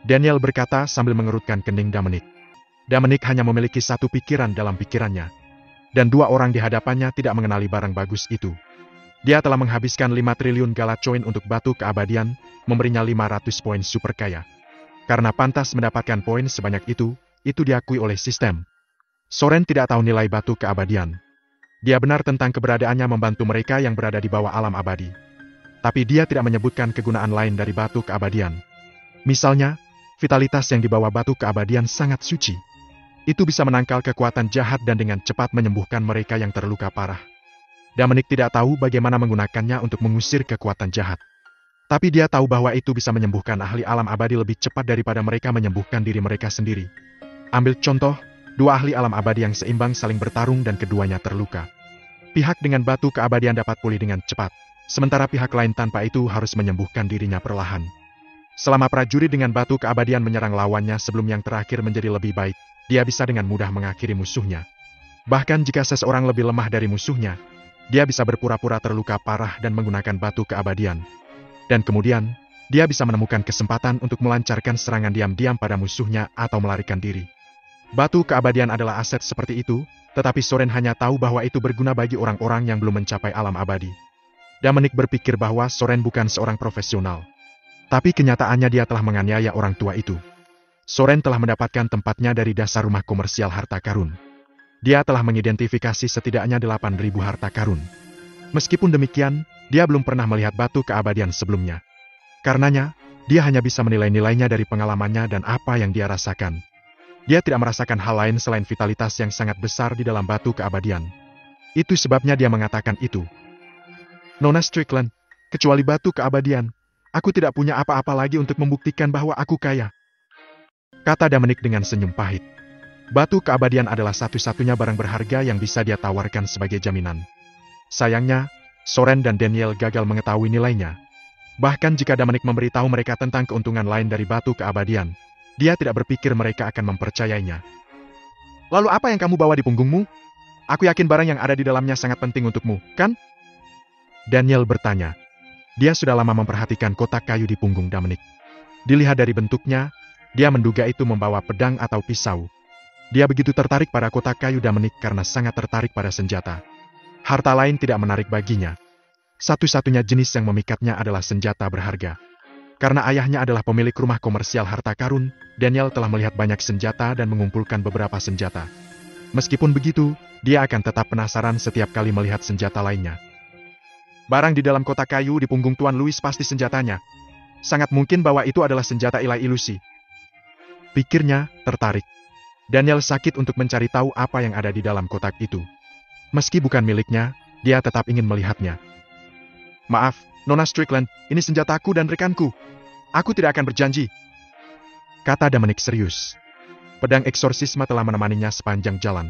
Speaker 1: Daniel berkata sambil mengerutkan kening Dominic. Dominic hanya memiliki satu pikiran dalam pikirannya. Dan dua orang di hadapannya tidak mengenali barang bagus itu. Dia telah menghabiskan 5 triliun galat coin untuk batu keabadian, memberinya 500 poin super kaya. Karena pantas mendapatkan poin sebanyak itu diakui oleh sistem. Soren tidak tahu nilai batu keabadian. Dia benar tentang keberadaannya membantu mereka yang berada di bawah alam abadi. Tapi dia tidak menyebutkan kegunaan lain dari batu keabadian. Misalnya, vitalitas yang dibawa batu keabadian sangat suci. Itu bisa menangkal kekuatan jahat dan dengan cepat menyembuhkan mereka yang terluka parah. Dominic tidak tahu bagaimana menggunakannya untuk mengusir kekuatan jahat. Tapi dia tahu bahwa itu bisa menyembuhkan ahli alam abadi lebih cepat daripada mereka menyembuhkan diri mereka sendiri. Ambil contoh, dua ahli alam abadi yang seimbang saling bertarung dan keduanya terluka. Pihak dengan batu keabadian dapat pulih dengan cepat. Sementara pihak lain tanpa itu harus menyembuhkan dirinya perlahan. Selama prajurit dengan batu keabadian menyerang lawannya sebelum yang terakhir menjadi lebih baik, dia bisa dengan mudah mengakhiri musuhnya. Bahkan jika seseorang lebih lemah dari musuhnya, dia bisa berpura-pura terluka parah dan menggunakan batu keabadian. Dan kemudian, dia bisa menemukan kesempatan untuk melancarkan serangan diam-diam pada musuhnya atau melarikan diri. Batu keabadian adalah aset seperti itu, tetapi Soren hanya tahu bahwa itu berguna bagi orang-orang yang belum mencapai alam abadi. Dominic berpikir bahwa Soren bukan seorang profesional. Tapi kenyataannya dia telah menganiaya orang tua itu. Soren telah mendapatkan tempatnya dari dasar rumah komersial harta karun. Dia telah mengidentifikasi setidaknya 8.000 harta karun. Meskipun demikian, dia belum pernah melihat batu keabadian sebelumnya. Karenanya, dia hanya bisa menilai nilainya dari pengalamannya dan apa yang dia rasakan. Dia tidak merasakan hal lain selain vitalitas yang sangat besar di dalam batu keabadian. Itu sebabnya dia mengatakan itu. Nona Strickland, kecuali batu keabadian, aku tidak punya apa-apa lagi untuk membuktikan bahwa aku kaya. Kata Dominic dengan senyum pahit. Batu keabadian adalah satu-satunya barang berharga yang bisa dia tawarkan sebagai jaminan. Sayangnya, Soren dan Daniel gagal mengetahui nilainya. Bahkan jika Dominic memberitahu mereka tentang keuntungan lain dari batu keabadian, dia tidak berpikir mereka akan mempercayainya. Lalu apa yang kamu bawa di punggungmu? Aku yakin barang yang ada di dalamnya sangat penting untukmu, kan? Daniel bertanya. Dia sudah lama memperhatikan kotak kayu di punggung Dominic. Dilihat dari bentuknya, dia menduga itu membawa pedang atau pisau. Dia begitu tertarik pada kotak kayu Dominic karena sangat tertarik pada senjata. Harta lain tidak menarik baginya. Satu-satunya jenis yang memikatnya adalah senjata berharga. Karena ayahnya adalah pemilik rumah komersial harta karun, Daniel telah melihat banyak senjata dan mengumpulkan beberapa senjata. Meskipun begitu, dia akan tetap penasaran setiap kali melihat senjata lainnya. Barang di dalam kotak kayu di punggung Tuan Louis pasti senjatanya. Sangat mungkin bahwa itu adalah senjata ilahi ilusi. Pikirnya tertarik. Daniel sakit untuk mencari tahu apa yang ada di dalam kotak itu. Meski bukan miliknya, dia tetap ingin melihatnya. Maaf, Nona Strickland, ini senjataku dan rekanku. Aku tidak akan berjanji. Kata Dominic serius. Pedang eksorsisme telah menemaninya sepanjang jalan.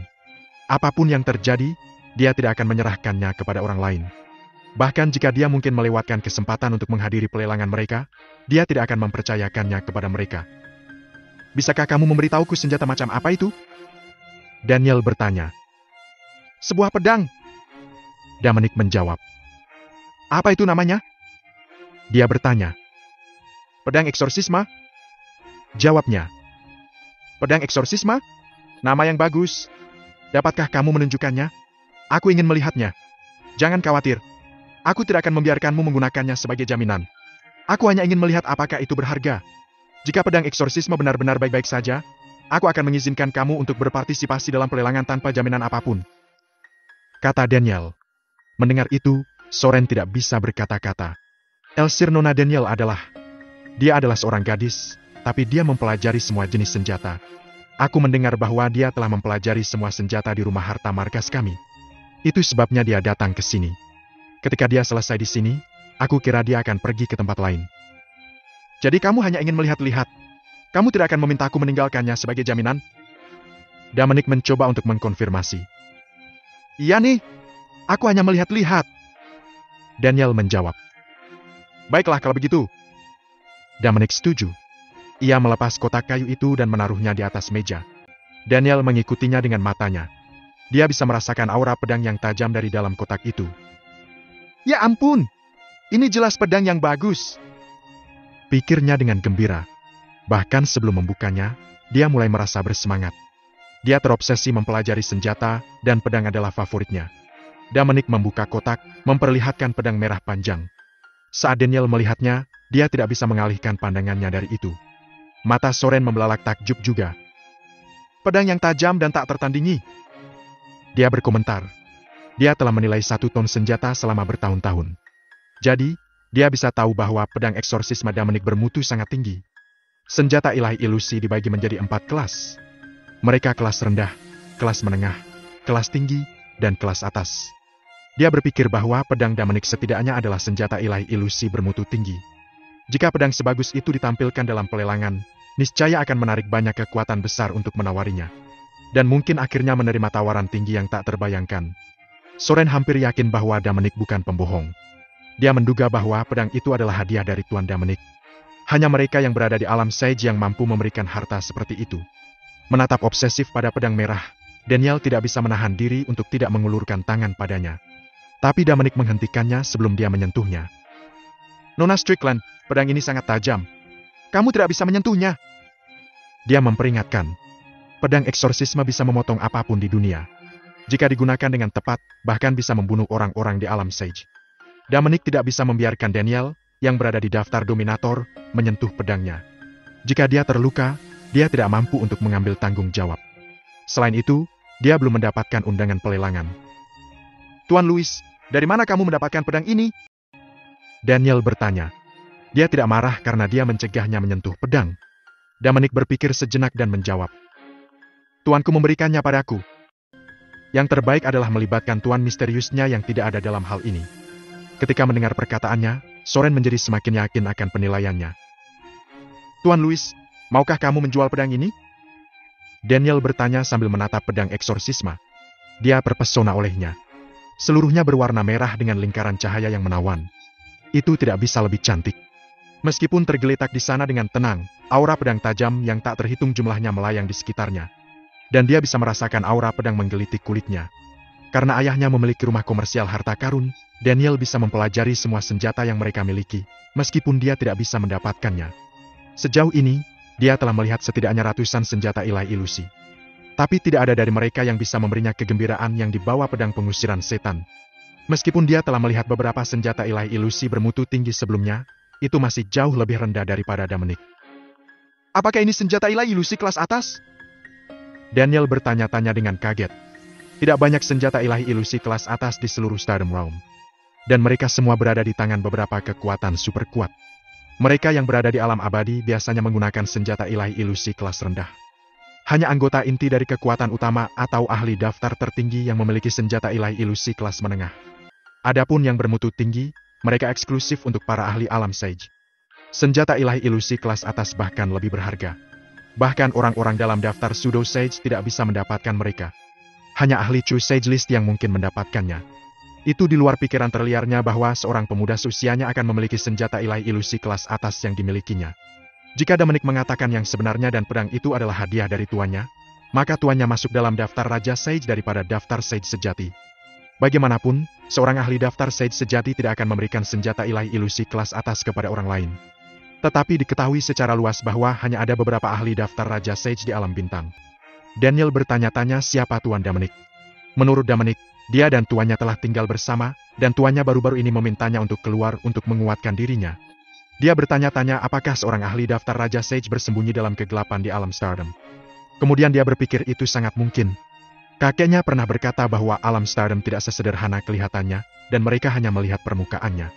Speaker 1: Apapun yang terjadi, dia tidak akan menyerahkannya kepada orang lain. Bahkan jika dia mungkin melewatkan kesempatan untuk menghadiri pelelangan mereka, dia tidak akan mempercayakannya kepada mereka. Bisakah kamu memberitahuku senjata macam apa itu? Daniel bertanya. Sebuah pedang. Dominic menjawab. Apa itu namanya? Dia bertanya. Pedang eksorsisme? Jawabnya. Pedang eksorsisme? Nama yang bagus. Dapatkah kamu menunjukkannya? Aku ingin melihatnya. Jangan khawatir. Aku tidak akan membiarkanmu menggunakannya sebagai jaminan. Aku hanya ingin melihat apakah itu berharga. Jika pedang eksorsisme benar-benar baik-baik saja, aku akan mengizinkan kamu untuk berpartisipasi dalam pelelangan tanpa jaminan apapun. Kata Daniel. Mendengar itu, Soren tidak bisa berkata-kata. Elsir Nona Daniel Dia adalah seorang gadis, tapi dia mempelajari semua jenis senjata. Aku mendengar bahwa dia telah mempelajari semua senjata di rumah harta markas kami. Itu sebabnya dia datang ke sini. Ketika dia selesai di sini, aku kira dia akan pergi ke tempat lain. Jadi kamu hanya ingin melihat-lihat. Kamu tidak akan memintaku meninggalkannya sebagai jaminan? Dominic mencoba untuk mengkonfirmasi. Iya nih, aku hanya melihat-lihat. Daniel menjawab. Baiklah kalau begitu. Dominic setuju. Ia melepas kotak kayu itu dan menaruhnya di atas meja. Daniel mengikutinya dengan matanya. Dia bisa merasakan aura pedang yang tajam dari dalam kotak itu. Ya ampun, ini jelas pedang yang bagus. Pikirnya dengan gembira. Bahkan sebelum membukanya, dia mulai merasa bersemangat. Dia terobsesi mempelajari senjata dan pedang adalah favoritnya. Dominic membuka kotak, memperlihatkan pedang merah panjang. Saat Daniel melihatnya, dia tidak bisa mengalihkan pandangannya dari itu. Mata Soren membelalak takjub juga. Pedang yang tajam dan tak tertandingi. Dia berkomentar. Dia telah menilai 1 ton senjata selama bertahun-tahun. Jadi, dia bisa tahu bahwa pedang eksorsisme Dominic bermutu sangat tinggi. Senjata ilahi ilusi dibagi menjadi 4 kelas. Mereka kelas rendah, kelas menengah, kelas tinggi, dan kelas atas. Dia berpikir bahwa pedang Dominic setidaknya adalah senjata ilahi ilusi bermutu tinggi. Jika pedang sebagus itu ditampilkan dalam pelelangan, niscaya akan menarik banyak kekuatan besar untuk menawarinya. Dan mungkin akhirnya menerima tawaran tinggi yang tak terbayangkan. Soren hampir yakin bahwa Dominic bukan pembohong. Dia menduga bahwa pedang itu adalah hadiah dari Tuan Dominic. Hanya mereka yang berada di alam Sage yang mampu memberikan harta seperti itu. Menatap obsesif pada pedang merah, Daniel tidak bisa menahan diri untuk tidak mengulurkan tangan padanya. Tapi Dominic menghentikannya sebelum dia menyentuhnya. Nona Strickland, pedang ini sangat tajam. Kamu tidak bisa menyentuhnya. Dia memperingatkan. Pedang eksorsisme bisa memotong apapun di dunia. Jika digunakan dengan tepat, bahkan bisa membunuh orang-orang di alam Sage. Dominic tidak bisa membiarkan Daniel, yang berada di daftar dominator, menyentuh pedangnya. Jika dia terluka, dia tidak mampu untuk mengambil tanggung jawab. Selain itu, dia belum mendapatkan undangan pelelangan. Tuan Louis, dari mana kamu mendapatkan pedang ini? Daniel bertanya. Dia tidak marah karena dia mencegahnya menyentuh pedang. Dominic berpikir sejenak dan menjawab. Tuanku memberikannya padaku. Yang terbaik adalah melibatkan tuan misteriusnya yang tidak ada dalam hal ini. Ketika mendengar perkataannya, Soren menjadi semakin yakin akan penilaiannya. Tuan Louis, maukah kamu menjual pedang ini? Daniel bertanya sambil menatap pedang eksorsisme. Dia terpesona olehnya. Seluruhnya berwarna merah dengan lingkaran cahaya yang menawan. Itu tidak bisa lebih cantik. Meskipun tergeletak di sana dengan tenang, aura pedang tajam yang tak terhitung jumlahnya melayang di sekitarnya. Dan dia bisa merasakan aura pedang menggelitik kulitnya. Karena ayahnya memiliki rumah komersial harta karun, Daniel bisa mempelajari semua senjata yang mereka miliki, meskipun dia tidak bisa mendapatkannya. Sejauh ini, dia telah melihat setidaknya ratusan senjata ilahi ilusi. Tapi tidak ada dari mereka yang bisa memberinya kegembiraan yang dibawa pedang pengusiran setan. Meskipun dia telah melihat beberapa senjata ilahi ilusi bermutu tinggi sebelumnya, itu masih jauh lebih rendah daripada Dominic. Apakah ini senjata ilahi ilusi kelas atas? Daniel bertanya-tanya dengan kaget. Tidak banyak senjata ilahi ilusi kelas atas di seluruh Stardom Realm. Dan mereka semua berada di tangan beberapa kekuatan super kuat. Mereka yang berada di alam abadi biasanya menggunakan senjata ilahi ilusi kelas rendah. Hanya anggota inti dari kekuatan utama atau ahli daftar tertinggi yang memiliki senjata ilahi ilusi kelas menengah. Adapun yang bermutu tinggi, mereka eksklusif untuk para ahli alam Sage. Senjata ilahi ilusi kelas atas bahkan lebih berharga. Bahkan orang-orang dalam daftar Pseudo Sage tidak bisa mendapatkan mereka. Hanya ahli True Sage List yang mungkin mendapatkannya. Itu di luar pikiran terliarnya bahwa seorang pemuda seusianya akan memiliki senjata ilahi ilusi kelas atas yang dimilikinya. Jika Dominic mengatakan yang sebenarnya dan pedang itu adalah hadiah dari tuannya, maka tuannya masuk dalam daftar Raja Sage daripada daftar Sage sejati. Bagaimanapun, seorang ahli daftar Sage sejati tidak akan memberikan senjata ilahi ilusi kelas atas kepada orang lain. Tetapi diketahui secara luas bahwa hanya ada beberapa ahli daftar Raja Sage di alam bintang. Daniel bertanya-tanya siapa Tuan Dominic. Menurut Dominic, dia dan tuannya telah tinggal bersama, dan tuannya baru-baru ini memintanya untuk keluar untuk menguatkan dirinya. Dia bertanya-tanya apakah seorang ahli daftar Raja Sage bersembunyi dalam kegelapan di alam Stardom. Kemudian dia berpikir itu sangat mungkin. Kakeknya pernah berkata bahwa alam Stardom tidak sesederhana kelihatannya, dan mereka hanya melihat permukaannya.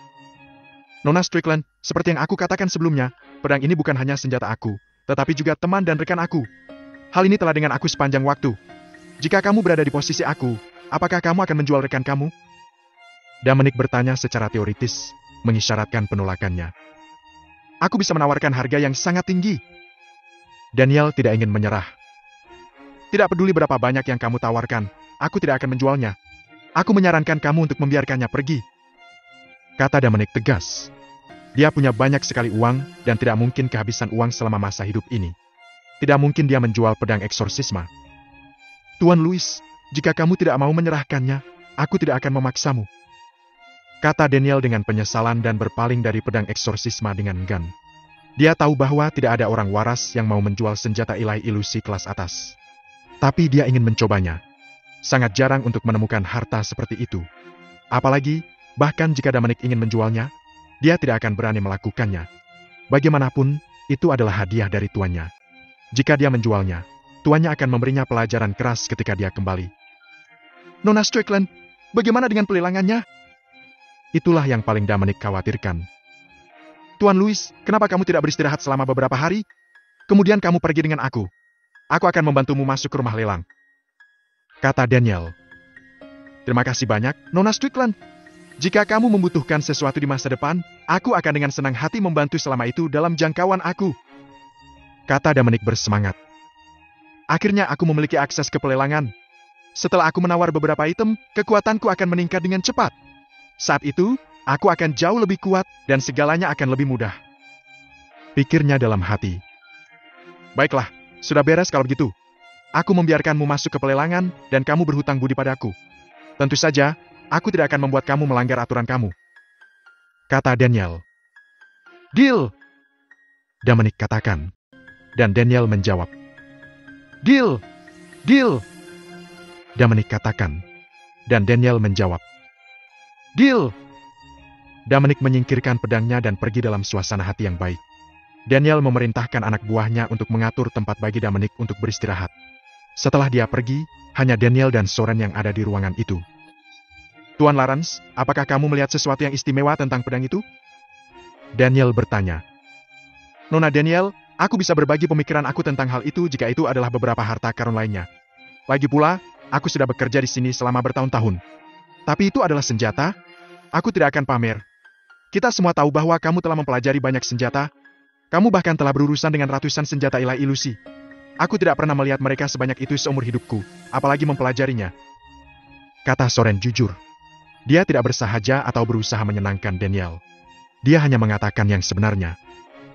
Speaker 1: Nona Strickland, seperti yang aku katakan sebelumnya, pedang ini bukan hanya senjata aku, tetapi juga teman dan rekan aku. Hal ini telah dengan aku sepanjang waktu. Jika kamu berada di posisi aku, apakah kamu akan menjual rekan kamu? Dominic bertanya secara teoritis, mengisyaratkan penolakannya. Aku bisa menawarkan harga yang sangat tinggi. Daniel tidak ingin menyerah. Tidak peduli berapa banyak yang kamu tawarkan, aku tidak akan menjualnya. Aku menyarankan kamu untuk membiarkannya pergi. Kata Dominic tegas. Dia punya banyak sekali uang, dan tidak mungkin kehabisan uang selama masa hidup ini. Tidak mungkin dia menjual pedang eksorsisme. Tuan Louis, jika kamu tidak mau menyerahkannya, aku tidak akan memaksamu. Kata Daniel dengan penyesalan dan berpaling dari pedang eksorsisme dengan enggan. Dia tahu bahwa tidak ada orang waras yang mau menjual senjata ilahi ilusi kelas atas. Tapi dia ingin mencobanya. Sangat jarang untuk menemukan harta seperti itu. Apalagi, bahkan jika Dominic ingin menjualnya, dia tidak akan berani melakukannya. Bagaimanapun, itu adalah hadiah dari tuannya. Jika dia menjualnya, tuannya akan memberinya pelajaran keras ketika dia kembali. Nona Strickland, bagaimana dengan pelelangannya? Itulah yang paling Dominic khawatirkan. Tuan Louis, kenapa kamu tidak beristirahat selama beberapa hari? Kemudian kamu pergi dengan aku. Aku akan membantumu masuk ke rumah lelang. Kata Daniel. Terima kasih banyak, Nona Strickland. Jika kamu membutuhkan sesuatu di masa depan, aku akan dengan senang hati membantu selama itu dalam jangkauan aku. Kata Dominic bersemangat. Akhirnya aku memiliki akses ke pelelangan. Setelah aku menawar beberapa item, kekuatanku akan meningkat dengan cepat. Saat itu, aku akan jauh lebih kuat, dan segalanya akan lebih mudah. Pikirnya dalam hati. Baiklah, sudah beres kalau begitu. Aku membiarkanmu masuk ke pelelangan, dan kamu berhutang budi padaku. Tentu saja, aku tidak akan membuat kamu melanggar aturan kamu. Kata Daniel. Deal! Dominic katakan. Dan Daniel menjawab. Deal! Deal! Dominic katakan. Dan Daniel menjawab. Deal! Dominic menyingkirkan pedangnya dan pergi dalam suasana hati yang baik. Daniel memerintahkan anak buahnya untuk mengatur tempat bagi Dominic untuk beristirahat. Setelah dia pergi, hanya Daniel dan Soren yang ada di ruangan itu. Tuan Lawrence, apakah kamu melihat sesuatu yang istimewa tentang pedang itu? Daniel bertanya. Nona Daniel, aku bisa berbagi pemikiran aku tentang hal itu jika itu adalah beberapa harta karun lainnya. Lagi pula, aku sudah bekerja di sini selama bertahun-tahun. Tapi itu adalah senjata? Aku tidak akan pamer. Kita semua tahu bahwa kamu telah mempelajari banyak senjata. Kamu bahkan telah berurusan dengan ratusan senjata ilahi ilusi. Aku tidak pernah melihat mereka sebanyak itu seumur hidupku, apalagi mempelajarinya. Kata Soren jujur. Dia tidak bersahaja atau berusaha menyenangkan Daniel. Dia hanya mengatakan yang sebenarnya.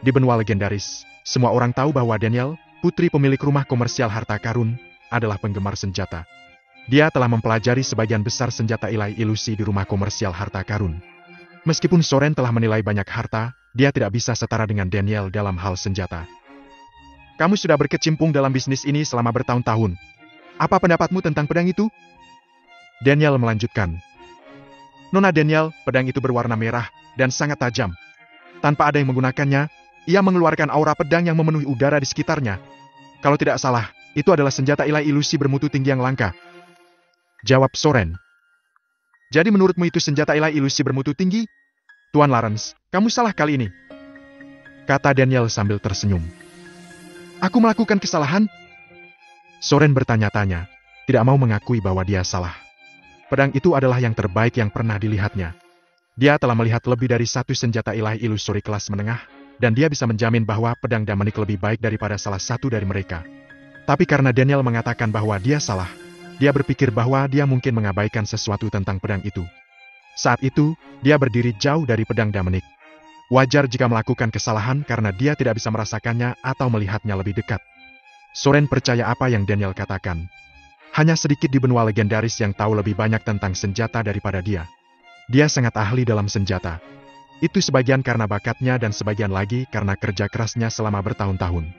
Speaker 1: Di benua legendaris, semua orang tahu bahwa Daniel, putri pemilik rumah komersial harta karun, adalah penggemar senjata. Dia telah mempelajari sebagian besar senjata ilahi ilusi di rumah komersial harta karun. Meskipun Soren telah menilai banyak harta, dia tidak bisa setara dengan Daniel dalam hal senjata. Kamu sudah berkecimpung dalam bisnis ini selama bertahun-tahun. Apa pendapatmu tentang pedang itu? Daniel melanjutkan. Nona Daniel, pedang itu berwarna merah dan sangat tajam. Tanpa ada yang menggunakannya, ia mengeluarkan aura pedang yang memenuhi udara di sekitarnya. Kalau tidak salah, itu adalah senjata ilahi ilusi bermutu tinggi yang langka. Jawab Soren. Jadi menurutmu itu senjata ilahi ilusi bermutu tinggi? Tuan Lawrence, kamu salah kali ini. Kata Daniel sambil tersenyum. Aku melakukan kesalahan? Soren bertanya-tanya, tidak mau mengakui bahwa dia salah. Pedang itu adalah yang terbaik yang pernah dilihatnya. Dia telah melihat lebih dari satu senjata ilahi ilusori kelas menengah, dan dia bisa menjamin bahwa pedang Dominic lebih baik daripada salah satu dari mereka. Tapi karena Daniel mengatakan bahwa dia salah, dia berpikir bahwa dia mungkin mengabaikan sesuatu tentang pedang itu. Saat itu, dia berdiri jauh dari pedang Dominic. Wajar jika melakukan kesalahan karena dia tidak bisa merasakannya atau melihatnya lebih dekat. Soren percaya apa yang Daniel katakan. Hanya sedikit di benua legendaris yang tahu lebih banyak tentang senjata daripada dia. Dia sangat ahli dalam senjata. Itu sebagian karena bakatnya dan sebagian lagi karena kerja kerasnya selama bertahun-tahun.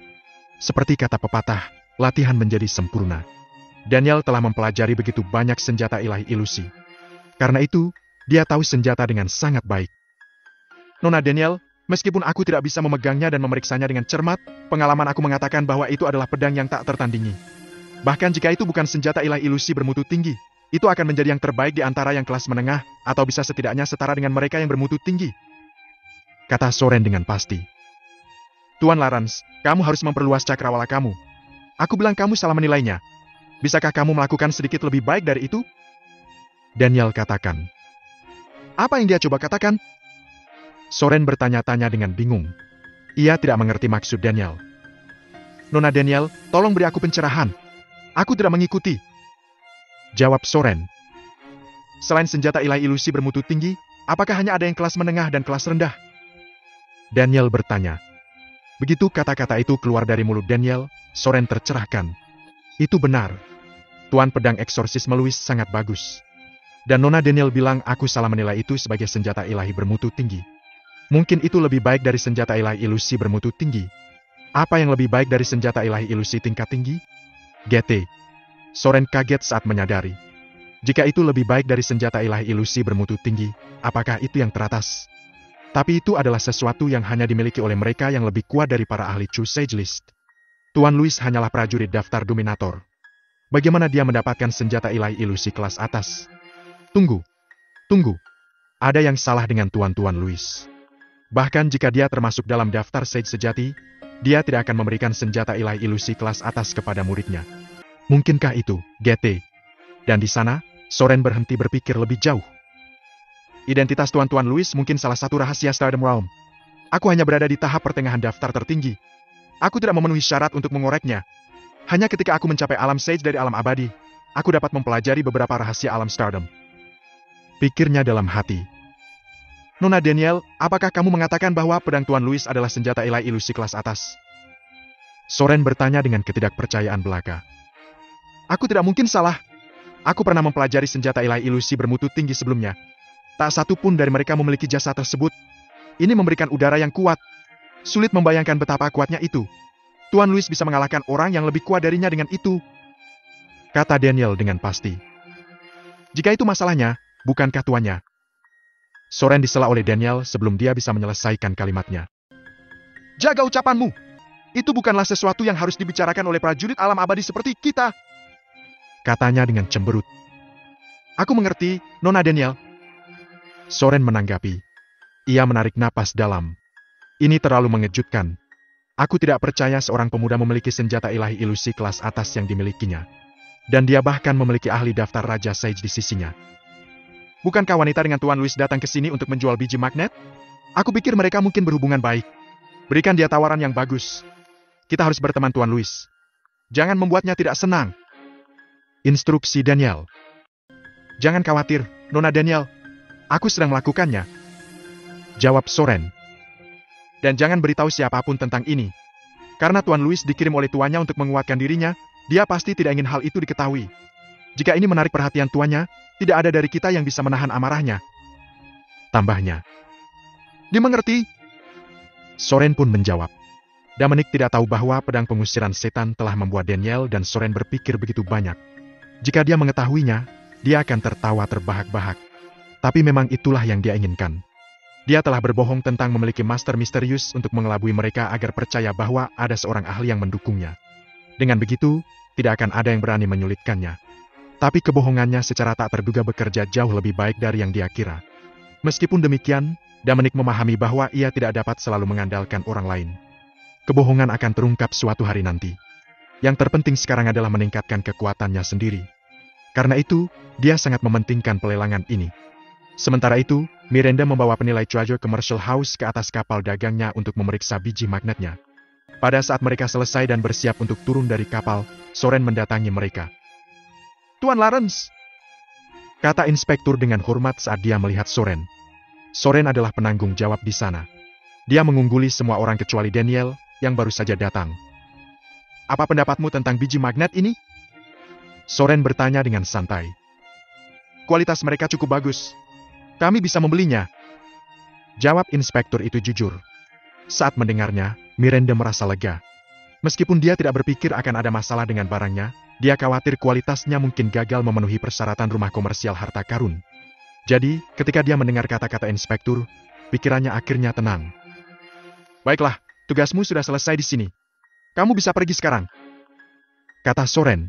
Speaker 1: Seperti kata pepatah, latihan menjadi sempurna. Daniel telah mempelajari begitu banyak senjata ilahi ilusi. Karena itu, dia tahu senjata dengan sangat baik. Nona Daniel, meskipun aku tidak bisa memegangnya dan memeriksanya dengan cermat, pengalaman aku mengatakan bahwa itu adalah pedang yang tak tertandingi. Bahkan jika itu bukan senjata ilahi ilusi bermutu tinggi, itu akan menjadi yang terbaik di antara yang kelas menengah, atau bisa setidaknya setara dengan mereka yang bermutu tinggi. Kata Soren dengan pasti. Tuan Lawrence, kamu harus memperluas cakrawala kamu. Aku bilang kamu salah menilainya. Bisakah kamu melakukan sedikit lebih baik dari itu? Daniel katakan. Apa yang dia coba katakan? Soren bertanya-tanya dengan bingung. Ia tidak mengerti maksud Daniel. Nona Daniel, tolong beri aku pencerahan. Aku tidak mengikuti. Jawab Soren. Selain senjata ilahi ilusi bermutu tinggi, apakah hanya ada yang kelas menengah dan kelas rendah? Daniel bertanya. Begitu kata-kata itu keluar dari mulut Daniel, Soren tercerahkan. Itu benar. Tuan pedang eksorsisme Louis sangat bagus. Dan Nona Daniel bilang aku salah menilai itu sebagai senjata ilahi bermutu tinggi. Mungkin itu lebih baik dari senjata ilahi ilusi bermutu tinggi. Apa yang lebih baik dari senjata ilahi ilusi tingkat tinggi? GT. Soren kaget saat menyadari. Jika itu lebih baik dari senjata ilahi ilusi bermutu tinggi, apakah itu yang teratas? Tapi itu adalah sesuatu yang hanya dimiliki oleh mereka yang lebih kuat dari para ahli True Sage List. Tuan Louis hanyalah prajurit daftar dominator. Bagaimana dia mendapatkan senjata ilahi ilusi kelas atas? Tunggu. Ada yang salah dengan Tuan Louis. Bahkan jika dia termasuk dalam daftar Sage sejati, dia tidak akan memberikan senjata ilahi ilusi kelas atas kepada muridnya. Mungkinkah itu, GT? Dan di sana, Soren berhenti berpikir lebih jauh. Identitas Tuan Louis mungkin salah satu rahasia Stardom Realm. Aku hanya berada di tahap pertengahan daftar tertinggi. Aku tidak memenuhi syarat untuk mengoreknya. Hanya ketika aku mencapai alam Sage dari alam abadi, aku dapat mempelajari beberapa rahasia alam Stardom. Pikirnya dalam hati. Nona Daniel, apakah kamu mengatakan bahwa pedang Tuan Louis adalah senjata ilahi ilusi kelas atas? Soren bertanya dengan ketidakpercayaan belaka. Aku tidak mungkin salah. Aku pernah mempelajari senjata ilahi ilusi bermutu tinggi sebelumnya. Tak satu pun dari mereka memiliki jasa tersebut. Ini memberikan udara yang kuat. Sulit membayangkan betapa kuatnya itu. Tuan Louis bisa mengalahkan orang yang lebih kuat darinya dengan itu, kata Daniel dengan pasti. Jika itu masalahnya, bukankah tuannya? Soren disela oleh Daniel sebelum dia bisa menyelesaikan kalimatnya. Jaga ucapanmu. Itu bukanlah sesuatu yang harus dibicarakan oleh prajurit alam abadi seperti kita, katanya dengan cemberut. Aku mengerti, Nona Daniel. Soren menanggapi. Ia menarik napas dalam. Ini terlalu mengejutkan. Aku tidak percaya seorang pemuda memiliki senjata ilahi ilusi kelas atas yang dimilikinya. Dan dia bahkan memiliki ahli daftar Raja Sage di sisinya. Bukankah wanita dengan Tuan Louis datang ke sini untuk menjual biji magnet? Aku pikir mereka mungkin berhubungan baik. Berikan dia tawaran yang bagus. Kita harus berteman Tuan Louis. Jangan membuatnya tidak senang. Instruksi Daniel. Jangan khawatir, Nona Daniel. Aku sedang melakukannya, jawab Soren. Dan jangan beritahu siapapun tentang ini. Karena Tuan Louis dikirim oleh tuannya untuk menguatkan dirinya, dia pasti tidak ingin hal itu diketahui. Jika ini menarik perhatian tuannya, tidak ada dari kita yang bisa menahan amarahnya, tambahnya. Dimengerti? Soren pun menjawab. Dominic tidak tahu bahwa pedang pengusiran setan telah membuat Daniel dan Soren berpikir begitu banyak. Jika dia mengetahuinya, dia akan tertawa terbahak-bahak. Tapi memang itulah yang dia inginkan. Dia telah berbohong tentang memiliki master misterius untuk mengelabui mereka agar percaya bahwa ada seorang ahli yang mendukungnya. Dengan begitu, tidak akan ada yang berani menyulitkannya. Tapi kebohongannya secara tak terduga bekerja jauh lebih baik dari yang dia kira. Meskipun demikian, Dominic memahami bahwa ia tidak dapat selalu mengandalkan orang lain. Kebohongan akan terungkap suatu hari nanti. Yang terpenting sekarang adalah meningkatkan kekuatannya sendiri. Karena itu, dia sangat mementingkan pelelangan ini. Sementara itu, Miranda membawa penilai treasure commercial house ke atas kapal dagangnya untuk memeriksa biji magnetnya. Pada saat mereka selesai dan bersiap untuk turun dari kapal, Soren mendatangi mereka. Tuan Lawrence, kata inspektur dengan hormat saat dia melihat Soren. Soren adalah penanggung jawab di sana. Dia mengungguli semua orang kecuali Daniel, yang baru saja datang. Apa pendapatmu tentang biji magnet ini? Soren bertanya dengan santai. Kualitas mereka cukup bagus. Kami bisa membelinya, jawab inspektur itu jujur. Saat mendengarnya, Miranda merasa lega. Meskipun dia tidak berpikir akan ada masalah dengan barangnya, dia khawatir kualitasnya mungkin gagal memenuhi persyaratan rumah komersial harta karun. Jadi, ketika dia mendengar kata-kata inspektur, pikirannya akhirnya tenang. Baiklah, tugasmu sudah selesai di sini. Kamu bisa pergi sekarang, kata Soren.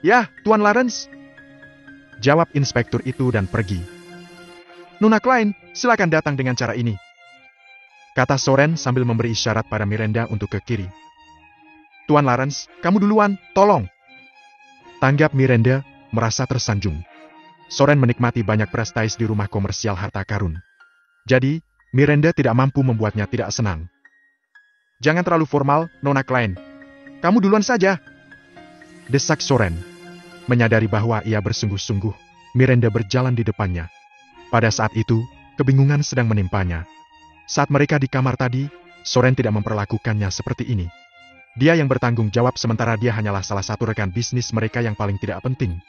Speaker 1: Ya, Tuan Lawrence, jawab inspektur itu dan pergi. Nona Klein, silakan datang dengan cara ini, kata Soren sambil memberi isyarat pada Miranda untuk ke kiri. Tuan Lawrence, kamu duluan, tolong, tanggap Miranda, merasa tersanjung. Soren menikmati banyak prestis di rumah komersial harta karun. Jadi, Miranda tidak mampu membuatnya tidak senang. Jangan terlalu formal, Nona Klein. Kamu duluan saja, desak Soren. Menyadari bahwa ia bersungguh-sungguh, Miranda berjalan di depannya. Pada saat itu, kebingungan sedang menimpanya. Saat mereka di kamar tadi, Soren tidak memperlakukannya seperti ini. Dia yang bertanggung jawab sementara dia hanyalah salah satu rekan bisnis mereka yang paling tidak penting.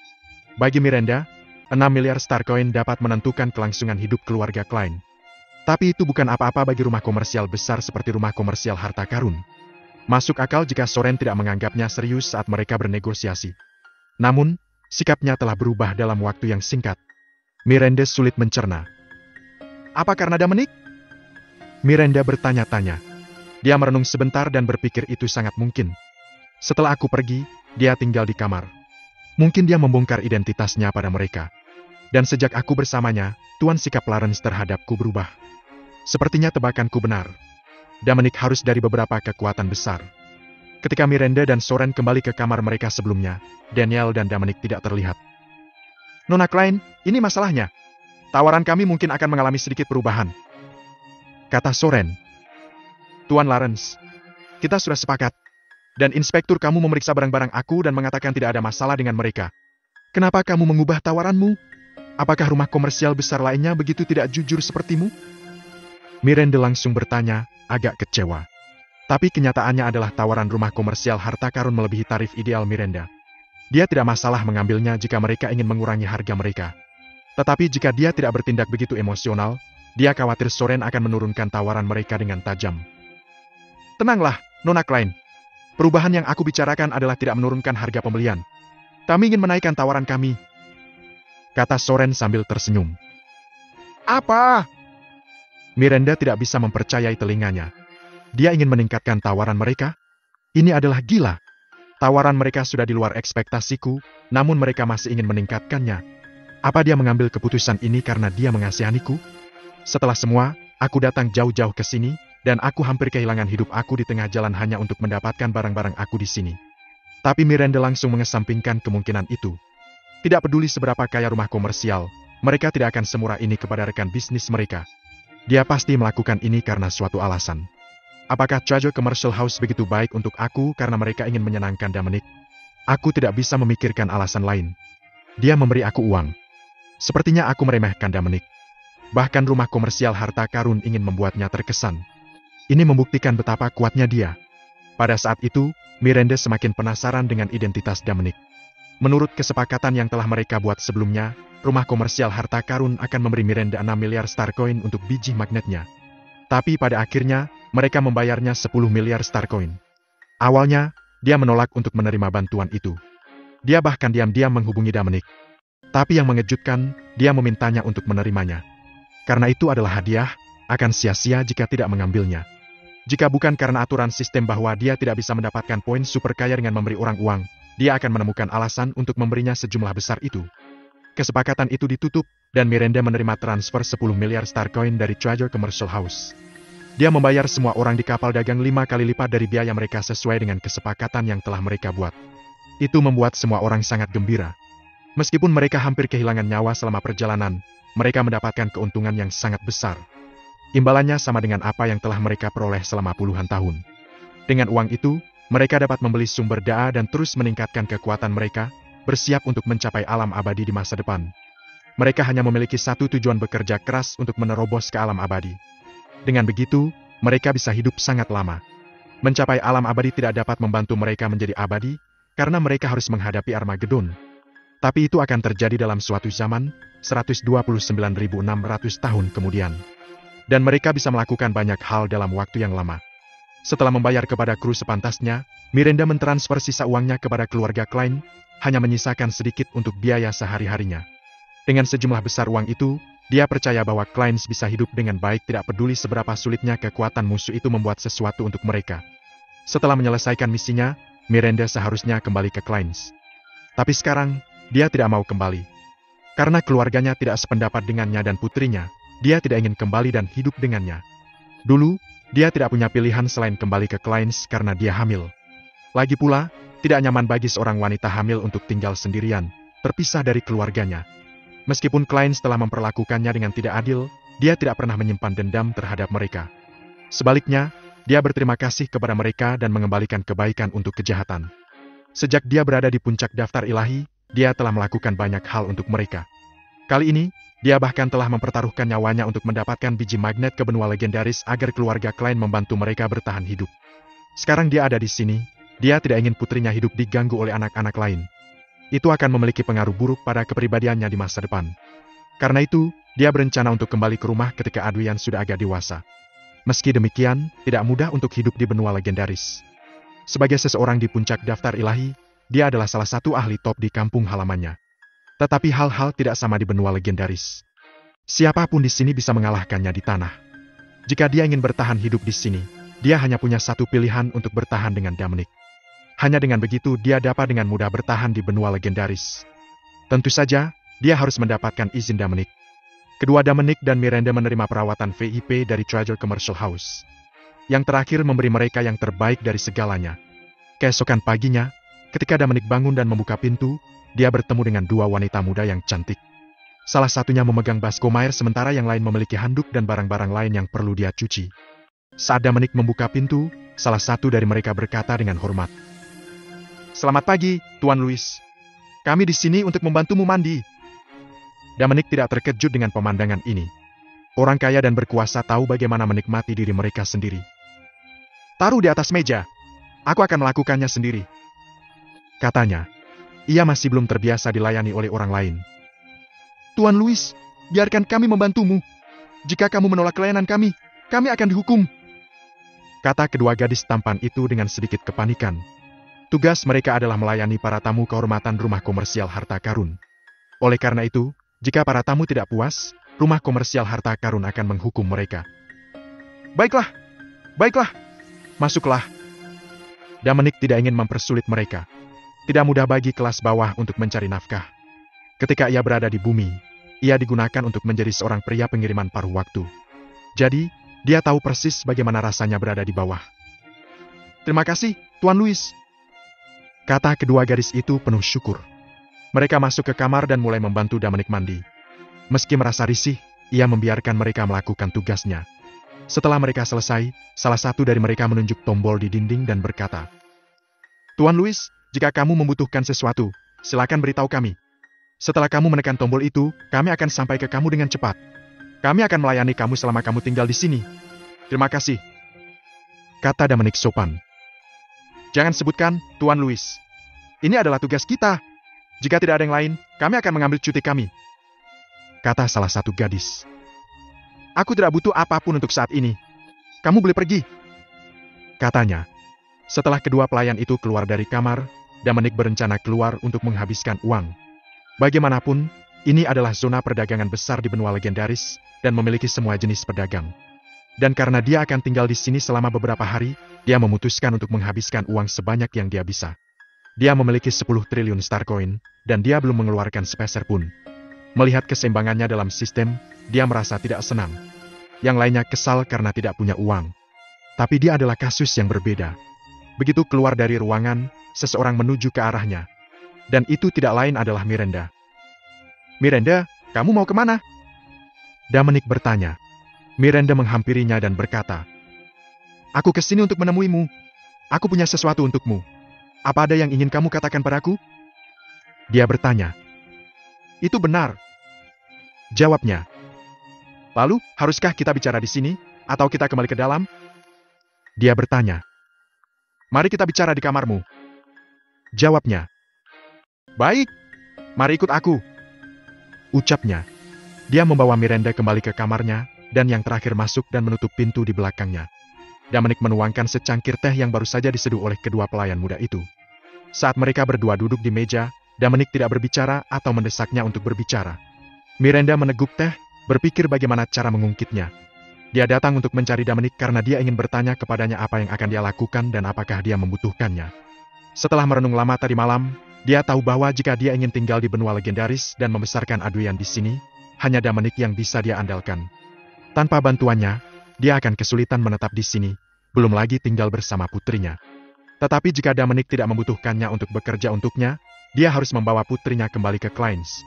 Speaker 1: Bagi Miranda, 6 miliar Starcoin dapat menentukan kelangsungan hidup keluarga Klein. Tapi itu bukan apa-apa bagi rumah komersial besar seperti rumah komersial harta karun. Masuk akal jika Soren tidak menganggapnya serius saat mereka bernegosiasi. Namun, sikapnya telah berubah dalam waktu yang singkat. Miranda sulit mencerna. Apa karena Dominic? Miranda bertanya-tanya. Dia merenung sebentar dan berpikir itu sangat mungkin. Setelah aku pergi, dia tinggal di kamar. Mungkin dia membongkar identitasnya pada mereka. Dan sejak aku bersamanya, Tuan sikap Lawrence terhadapku berubah. Sepertinya tebakanku benar. Dominic harus dari beberapa kekuatan besar. Ketika Miranda dan Soren kembali ke kamar mereka sebelumnya, Daniel dan Dominic tidak terlihat. Nona Klein, ini masalahnya. Tawaran kami mungkin akan mengalami sedikit perubahan, kata Soren. Tuan Lawrence, kita sudah sepakat. Dan inspektur kamu memeriksa barang-barang aku dan mengatakan tidak ada masalah dengan mereka. Kenapa kamu mengubah tawaranmu? Apakah rumah komersial besar lainnya begitu tidak jujur sepertimu? Miranda langsung bertanya, agak kecewa. Tapi kenyataannya adalah tawaran rumah komersial harta karun melebihi tarif ideal Miranda. Dia tidak masalah mengambilnya jika mereka ingin mengurangi harga mereka. Tetapi jika dia tidak bertindak begitu emosional, Dia khawatir Soren akan menurunkan tawaran mereka dengan tajam. Tenanglah, Nona Klein. Perubahan yang aku bicarakan adalah tidak menurunkan harga pembelian. Kami ingin menaikkan tawaran kami, kata Soren sambil tersenyum. Apa? Miranda tidak bisa mempercayai telinganya. Dia ingin meningkatkan tawaran mereka? Ini adalah gila. Tawaran mereka sudah di luar ekspektasiku, namun mereka masih ingin meningkatkannya. Apa dia mengambil keputusan ini karena dia mengasihaniku? Setelah semua, aku datang jauh-jauh ke sini, dan aku hampir kehilangan hidup aku di tengah jalan hanya untuk mendapatkan barang-barang aku di sini. Tapi Miranda langsung mengesampingkan kemungkinan itu. Tidak peduli seberapa kaya rumah komersial, mereka tidak akan semurah ini kepada rekan bisnis mereka. Dia pasti melakukan ini karena suatu alasan. Apakah Treasure Commercial House begitu baik untuk aku karena mereka ingin menyenangkan Dominic? Aku tidak bisa memikirkan alasan lain. Dia memberi aku uang. Sepertinya aku meremehkan Dominic. Bahkan rumah komersial harta karun ingin membuatnya terkesan. Ini membuktikan betapa kuatnya dia. Pada saat itu, Miranda semakin penasaran dengan identitas Dominic. Menurut kesepakatan yang telah mereka buat sebelumnya, rumah komersial harta karun akan memberi Miranda 6 miliar Starcoin untuk biji magnetnya. Tapi pada akhirnya, mereka membayarnya 10 miliar Starcoin. Awalnya, dia menolak untuk menerima bantuan itu. Dia bahkan diam-diam menghubungi Dominic. Tapi yang mengejutkan, dia memintanya untuk menerimanya. Karena itu adalah hadiah, akan sia-sia jika tidak mengambilnya. Jika bukan karena aturan sistem bahwa dia tidak bisa mendapatkan poin super kaya dengan memberi orang uang, dia akan menemukan alasan untuk memberinya sejumlah besar itu. Kesepakatan itu ditutup, dan Miranda menerima transfer 10 miliar Starcoin dari Treasure Commercial House. Dia membayar semua orang di kapal dagang 5 kali lipat dari biaya mereka sesuai dengan kesepakatan yang telah mereka buat. Itu membuat semua orang sangat gembira. Meskipun mereka hampir kehilangan nyawa selama perjalanan, mereka mendapatkan keuntungan yang sangat besar. Imbalannya sama dengan apa yang telah mereka peroleh selama puluhan tahun. Dengan uang itu, mereka dapat membeli sumber daya dan terus meningkatkan kekuatan mereka, bersiap untuk mencapai alam abadi di masa depan. Mereka hanya memiliki satu tujuan: bekerja keras untuk menerobos ke alam abadi. Dengan begitu, mereka bisa hidup sangat lama. Mencapai alam abadi tidak dapat membantu mereka menjadi abadi, karena mereka harus menghadapi Armageddon. Tapi itu akan terjadi dalam suatu zaman, 129.600 tahun kemudian. Dan mereka bisa melakukan banyak hal dalam waktu yang lama. Setelah membayar kepada kru sepantasnya, Miranda mentransfer sisa uangnya kepada keluarga Klein, hanya menyisakan sedikit untuk biaya sehari-harinya. Dengan sejumlah besar uang itu, dia percaya bahwa Kleins bisa hidup dengan baik tidak peduli seberapa sulitnya kekuatan musuh itu membuat sesuatu untuk mereka. Setelah menyelesaikan misinya, Miranda seharusnya kembali ke Kleins. Tapi sekarang, dia tidak mau kembali. Karena keluarganya tidak sependapat dengannya dan putrinya, dia tidak ingin kembali dan hidup dengannya. Dulu, dia tidak punya pilihan selain kembali ke Kleins karena dia hamil. Lagi pula, tidak nyaman bagi seorang wanita hamil untuk tinggal sendirian, terpisah dari keluarganya. Meskipun Kleins telah memperlakukannya dengan tidak adil, dia tidak pernah menyimpan dendam terhadap mereka. Sebaliknya, dia berterima kasih kepada mereka dan mengembalikan kebaikan untuk kejahatan. Sejak dia berada di puncak daftar ilahi, dia telah melakukan banyak hal untuk mereka. Kali ini, dia bahkan telah mempertaruhkan nyawanya untuk mendapatkan biji magnet ke benua legendaris agar keluarga Klein membantu mereka bertahan hidup. Sekarang dia ada di sini, dia tidak ingin putrinya hidup diganggu oleh anak-anak lain. Itu akan memiliki pengaruh buruk pada kepribadiannya di masa depan. Karena itu, dia berencana untuk kembali ke rumah ketika Adrian sudah agak dewasa. Meski demikian, tidak mudah untuk hidup di benua legendaris. Sebagai seseorang di puncak daftar ilahi, dia adalah salah satu ahli top di kampung halamannya. Tetapi hal-hal tidak sama di benua legendaris. Siapapun di sini bisa mengalahkannya di tanah. Jika dia ingin bertahan hidup di sini, dia hanya punya satu pilihan untuk bertahan dengan Dominic. Hanya dengan begitu dia dapat dengan mudah bertahan di benua legendaris. Tentu saja, dia harus mendapatkan izin Dominic. Kedua Dominic dan Miranda menerima perawatan VIP dari Treasure Commercial House. Yang terakhir memberi mereka yang terbaik dari segalanya. Keesokan paginya, ketika Dominic bangun dan membuka pintu, dia bertemu dengan dua wanita muda yang cantik. Salah satunya memegang baskom air sementara yang lain memiliki handuk dan barang-barang lain yang perlu dia cuci. Saat Dominic membuka pintu, salah satu dari mereka berkata dengan hormat, "Selamat pagi, Tuan Louis. Kami di sini untuk membantumu mandi." Dominic tidak terkejut dengan pemandangan ini. Orang kaya dan berkuasa tahu bagaimana menikmati diri mereka sendiri. "Taruh di atas meja. Aku akan melakukannya sendiri," katanya. Ia masih belum terbiasa dilayani oleh orang lain. "Tuan Louis, biarkan kami membantumu," Jika kamu menolak layanan kami akan dihukum. Kata kedua gadis tampan itu dengan sedikit kepanikan. Tugas mereka adalah melayani para tamu kehormatan rumah komersial harta karun. Oleh karena itu, jika para tamu tidak puas, rumah komersial harta karun akan menghukum mereka. Baiklah, masuklah. Dominic tidak ingin mempersulit mereka. Tidak mudah bagi kelas bawah untuk mencari nafkah. Ketika ia berada di bumi, ia digunakan untuk menjadi seorang pria pengiriman paruh waktu. Jadi, dia tahu persis bagaimana rasanya berada di bawah. Terima kasih, Tuan Louis. Kata kedua gadis itu penuh syukur. Mereka masuk ke kamar dan mulai membantu Dominic mandi. Meski merasa risih, ia membiarkan mereka melakukan tugasnya. Setelah mereka selesai, salah satu dari mereka menunjuk tombol di dinding dan berkata, Tuan Louis, jika kamu membutuhkan sesuatu, silakan beritahu kami. Setelah kamu menekan tombol itu, kami akan sampai ke kamu dengan cepat. Kami akan melayani kamu selama kamu tinggal di sini. Terima kasih. Kata Dominic sopan. Jangan sebutkan, Tuan Louis. Ini adalah tugas kita. Jika tidak ada yang lain, kami akan mengambil cuti kami. Kata salah satu gadis. Aku tidak butuh apapun untuk saat ini. Kamu boleh pergi. Katanya. Setelah kedua pelayan itu keluar dari kamar, Dominic berencana keluar untuk menghabiskan uang. Bagaimanapun, ini adalah zona perdagangan besar di benua legendaris dan memiliki semua jenis pedagang. Dan karena dia akan tinggal di sini selama beberapa hari, dia memutuskan untuk menghabiskan uang sebanyak yang dia bisa. Dia memiliki 10 triliun star coin, dan dia belum mengeluarkan sepeser pun. Melihat keseimbangannya dalam sistem, dia merasa tidak senang. Yang lainnya kesal karena tidak punya uang. Tapi dia adalah kasus yang berbeda. Begitu keluar dari ruangan, seseorang menuju ke arahnya. Dan itu tidak lain adalah Miranda. Miranda, kamu mau kemana? Dominic bertanya. Miranda menghampirinya dan berkata, Aku kesini untuk menemuimu. Aku punya sesuatu untukmu. Apa ada yang ingin kamu katakan padaku? Dia bertanya. Itu benar. Jawabnya. Lalu, haruskah kita bicara di sini, atau kita kembali ke dalam? Dia bertanya. Mari kita bicara di kamarmu. Jawabnya. Baik, mari ikut aku. Ucapnya. Dia membawa Miranda kembali ke kamarnya, dan yang terakhir masuk dan menutup pintu di belakangnya. Dominic menuangkan secangkir teh yang baru saja diseduh oleh kedua pelayan muda itu. Saat mereka berdua duduk di meja, Dominic tidak berbicara atau mendesaknya untuk berbicara. Miranda meneguk teh, berpikir bagaimana cara mengungkitnya. Dia datang untuk mencari Dominic karena dia ingin bertanya kepadanya apa yang akan dia lakukan dan apakah dia membutuhkannya. Setelah merenung lama tadi malam, dia tahu bahwa jika dia ingin tinggal di benua legendaris dan membesarkan Adrian di sini, hanya Dominic yang bisa dia andalkan. Tanpa bantuannya, dia akan kesulitan menetap di sini, belum lagi tinggal bersama putrinya. Tetapi jika Dominic tidak membutuhkannya untuk bekerja untuknya, dia harus membawa putrinya kembali ke Kleins.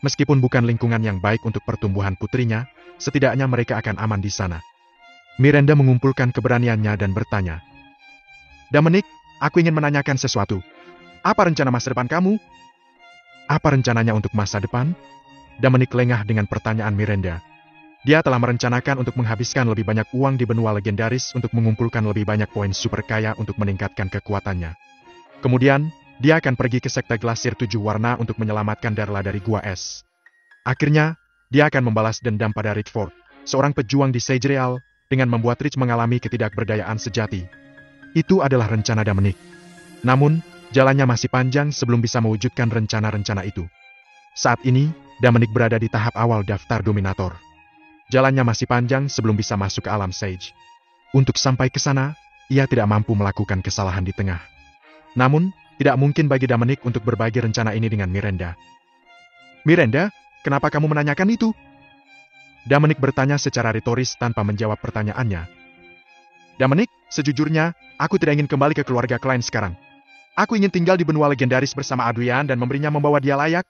Speaker 1: Meskipun bukan lingkungan yang baik untuk pertumbuhan putrinya, setidaknya mereka akan aman di sana. Miranda mengumpulkan keberaniannya dan bertanya, Dominic, aku ingin menanyakan sesuatu. Apa rencana masa depan kamu? Apa rencananya untuk masa depan? Dominic lengah dengan pertanyaan Miranda. Dia telah merencanakan untuk menghabiskan lebih banyak uang di benua legendaris untuk mengumpulkan lebih banyak poin super kaya untuk meningkatkan kekuatannya. Kemudian, dia akan pergi ke sekte Glasir 7 warna untuk menyelamatkan Darla dari Gua Es. Akhirnya, dia akan membalas dendam pada Richford, seorang pejuang di Sage Real, dengan membuat Rich mengalami ketidakberdayaan sejati. Itu adalah rencana Dominic. Namun, jalannya masih panjang sebelum bisa mewujudkan rencana-rencana itu. Saat ini, Dominic berada di tahap awal daftar dominator. Jalannya masih panjang sebelum bisa masuk ke alam Sage. Untuk sampai ke sana, ia tidak mampu melakukan kesalahan di tengah. Namun, tidak mungkin bagi Dominic untuk berbagi rencana ini dengan Miranda. Miranda, kenapa kamu menanyakan itu? Dominic bertanya secara retoris tanpa menjawab pertanyaannya. Dominic, sejujurnya, aku tidak ingin kembali ke keluarga Klein sekarang. Aku ingin tinggal di benua legendaris bersama Adrian dan memberinya membawa dia layak.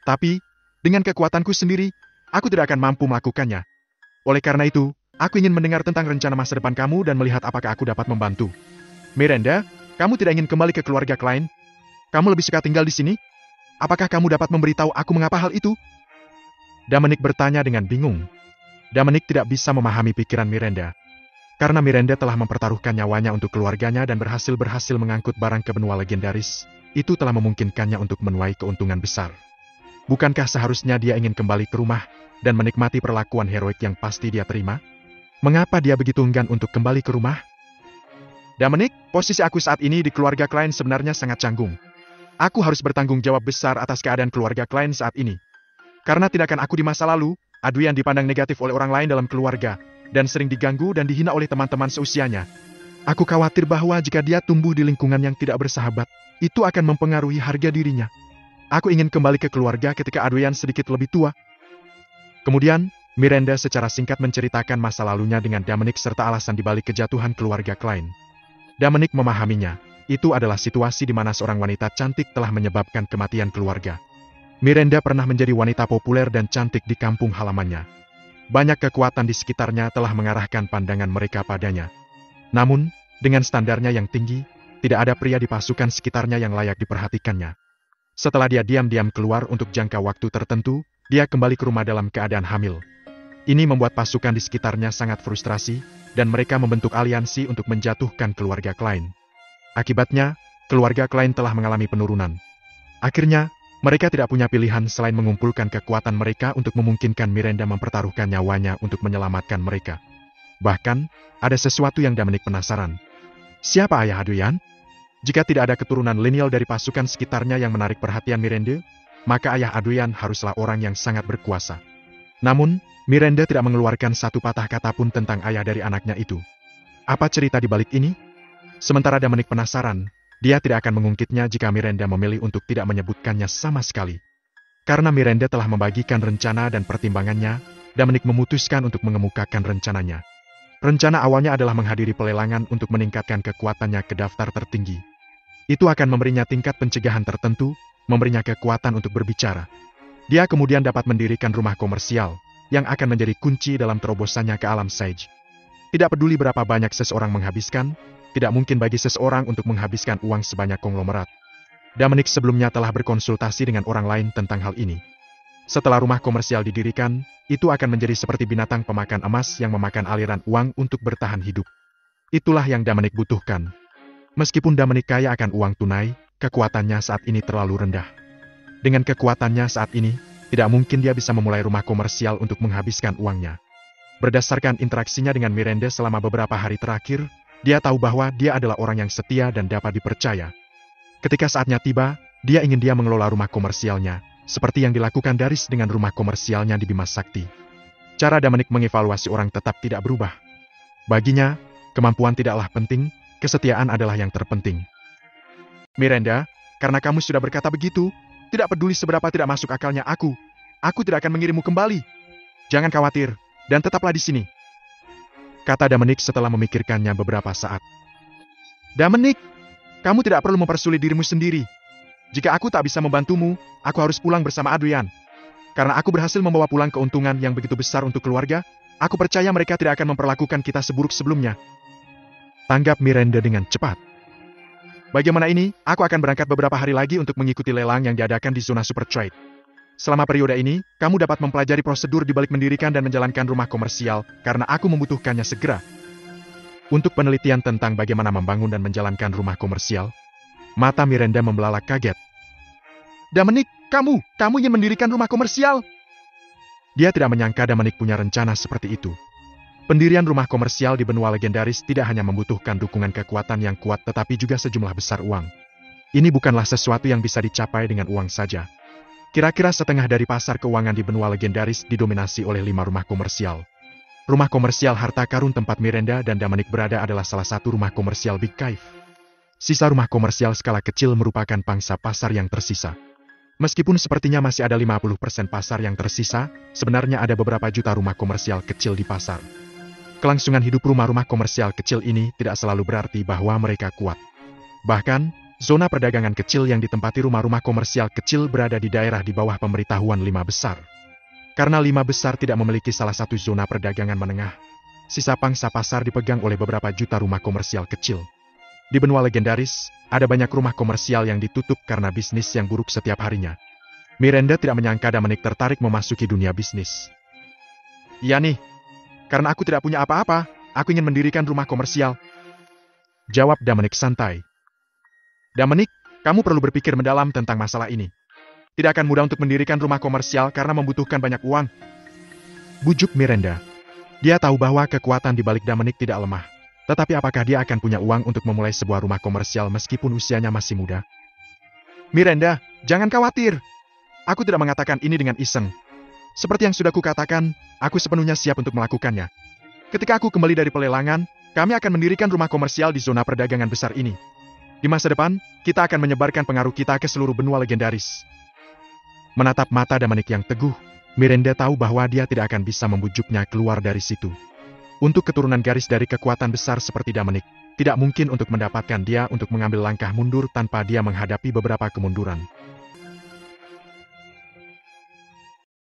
Speaker 1: Tapi, dengan kekuatanku sendiri, aku tidak akan mampu melakukannya. Oleh karena itu, aku ingin mendengar tentang rencana masa depan kamu dan melihat apakah aku dapat membantu. Miranda, kamu tidak ingin kembali ke keluarga Klein? Kamu lebih suka tinggal di sini? Apakah kamu dapat memberitahu aku mengapa hal itu? Dominic bertanya dengan bingung. Dominic tidak bisa memahami pikiran Miranda. Karena Miranda telah mempertaruhkan nyawanya untuk keluarganya dan berhasil mengangkut barang ke benua legendaris, itu telah memungkinkannya untuk menuai keuntungan besar. Bukankah seharusnya dia ingin kembali ke rumah dan menikmati perlakuan heroik yang pasti dia terima? Mengapa dia begitu enggan untuk kembali ke rumah? Dominic, posisi aku saat ini di keluarga Klein sebenarnya sangat canggung. Aku harus bertanggung jawab besar atas keadaan keluarga Klein saat ini. Karena tindakan aku di masa lalu, Adrian dipandang negatif oleh orang lain dalam keluarga, dan sering diganggu dan dihina oleh teman-teman seusianya. Aku khawatir bahwa jika dia tumbuh di lingkungan yang tidak bersahabat, itu akan mempengaruhi harga dirinya. Aku ingin kembali ke keluarga ketika Adrian sedikit lebih tua. Kemudian, Miranda secara singkat menceritakan masa lalunya dengan Dominic serta alasan dibalik kejatuhan keluarga Klein. Dominic memahaminya. Itu adalah situasi di mana seorang wanita cantik telah menyebabkan kematian keluarga. Miranda pernah menjadi wanita populer dan cantik di kampung halamannya. Banyak kekuatan di sekitarnya telah mengarahkan pandangan mereka padanya. Namun, dengan standarnya yang tinggi, tidak ada pria di pasukan sekitarnya yang layak diperhatikannya. Setelah dia diam-diam keluar untuk jangka waktu tertentu, dia kembali ke rumah dalam keadaan hamil. Ini membuat pasukan di sekitarnya sangat frustrasi, dan mereka membentuk aliansi untuk menjatuhkan keluarga Klein. Akibatnya, keluarga Klein telah mengalami penurunan. Akhirnya, mereka tidak punya pilihan selain mengumpulkan kekuatan mereka untuk memungkinkan Miranda mempertaruhkan nyawanya untuk menyelamatkan mereka. Bahkan, ada sesuatu yang Dominic penasaran. Siapa ayah Adrian? Jika tidak ada keturunan lineal dari pasukan sekitarnya yang menarik perhatian Miranda, maka ayah Adrian haruslah orang yang sangat berkuasa. Namun, Miranda tidak mengeluarkan satu patah kata pun tentang ayah dari anaknya itu. Apa cerita di balik ini? Sementara Dominic penasaran, dia tidak akan mengungkitnya jika Miranda memilih untuk tidak menyebutkannya sama sekali. Karena Miranda telah membagikan rencana dan pertimbangannya, Dominic memutuskan untuk mengemukakan rencananya. Rencana awalnya adalah menghadiri pelelangan untuk meningkatkan kekuatannya ke daftar tertinggi. Itu akan memberinya tingkat pencegahan tertentu, memberinya kekuatan untuk berbicara. Dia kemudian dapat mendirikan rumah komersial, yang akan menjadi kunci dalam terobosannya ke alam Sage. Tidak peduli berapa banyak seseorang menghabiskan, tidak mungkin bagi seseorang untuk menghabiskan uang sebanyak konglomerat. Dominic sebelumnya telah berkonsultasi dengan orang lain tentang hal ini. Setelah rumah komersial didirikan, itu akan menjadi seperti binatang pemakan emas yang memakan aliran uang untuk bertahan hidup. Itulah yang Dominic butuhkan. Meskipun Dominic kaya akan uang tunai, kekuatannya saat ini terlalu rendah. Dengan kekuatannya saat ini, tidak mungkin dia bisa memulai rumah komersial untuk menghabiskan uangnya. Berdasarkan interaksinya dengan Miranda selama beberapa hari terakhir, dia tahu bahwa dia adalah orang yang setia dan dapat dipercaya. Ketika saatnya tiba, dia ingin dia mengelola rumah komersialnya, seperti yang dilakukan Daris dengan rumah komersialnya di Bima Sakti. Cara Dominic mengevaluasi orang tetap tidak berubah. Baginya, kemampuan tidaklah penting, kesetiaan adalah yang terpenting. Miranda, karena kamu sudah berkata begitu, tidak peduli seberapa tidak masuk akalnya aku tidak akan mengirimmu kembali. Jangan khawatir, dan tetaplah di sini. Kata Dominic setelah memikirkannya beberapa saat. Dominic, kamu tidak perlu mempersulit dirimu sendiri. Jika aku tak bisa membantumu, aku harus pulang bersama Adrian. Karena aku berhasil membawa pulang keuntungan yang begitu besar untuk keluarga, aku percaya mereka tidak akan memperlakukan kita seburuk sebelumnya. Tanggap Miranda dengan cepat. Bagaimana ini, aku akan berangkat beberapa hari lagi untuk mengikuti lelang yang diadakan di zona Super Trade. Selama periode ini, kamu dapat mempelajari prosedur di balik mendirikan dan menjalankan rumah komersial, karena aku membutuhkannya segera. Untuk penelitian tentang bagaimana membangun dan menjalankan rumah komersial, mata Miranda membelalak kaget. Dominic, kamu ingin mendirikan rumah komersial? Dia tidak menyangka Dominic punya rencana seperti itu. Pendirian rumah komersial di benua legendaris tidak hanya membutuhkan dukungan kekuatan yang kuat tetapi juga sejumlah besar uang. Ini bukanlah sesuatu yang bisa dicapai dengan uang saja. Kira-kira setengah dari pasar keuangan di benua legendaris didominasi oleh 5 rumah komersial. Rumah komersial harta karun tempat Miranda dan Dominic berada adalah salah satu rumah komersial Big Cave. Sisa rumah komersial skala kecil merupakan pangsa pasar yang tersisa. Meskipun sepertinya masih ada 50% pasar yang tersisa, sebenarnya ada beberapa juta rumah komersial kecil di pasar. Kelangsungan hidup rumah-rumah komersial kecil ini tidak selalu berarti bahwa mereka kuat. Bahkan, zona perdagangan kecil yang ditempati rumah-rumah komersial kecil berada di daerah di bawah pemberitahuan 5 besar. Karena 5 besar tidak memiliki salah satu zona perdagangan menengah, sisa pangsa pasar dipegang oleh beberapa juta rumah komersial kecil. Di benua legendaris, ada banyak rumah komersial yang ditutup karena bisnis yang buruk setiap harinya. Miranda tidak menyangka Dominic tertarik memasuki dunia bisnis. Iya nih, karena aku tidak punya apa-apa, aku ingin mendirikan rumah komersial. Jawab Dominic santai. Dominic, kamu perlu berpikir mendalam tentang masalah ini. Tidak akan mudah untuk mendirikan rumah komersial karena membutuhkan banyak uang. Bujuk Miranda. Dia tahu bahwa kekuatan di balik Dominic tidak lemah. Tetapi apakah dia akan punya uang untuk memulai sebuah rumah komersial meskipun usianya masih muda? Miranda, jangan khawatir. Aku tidak mengatakan ini dengan iseng. Seperti yang sudah kukatakan, aku sepenuhnya siap untuk melakukannya. Ketika aku kembali dari pelelangan, kami akan mendirikan rumah komersial di zona perdagangan besar ini. Di masa depan, kita akan menyebarkan pengaruh kita ke seluruh benua legendaris. Menatap mata Dominic yang teguh, Miranda tahu bahwa dia tidak akan bisa membujuknya keluar dari situ. Untuk keturunan garis dari kekuatan besar seperti Dominic, tidak mungkin untuk mendapatkan dia untuk mengambil langkah mundur tanpa dia menghadapi beberapa kemunduran.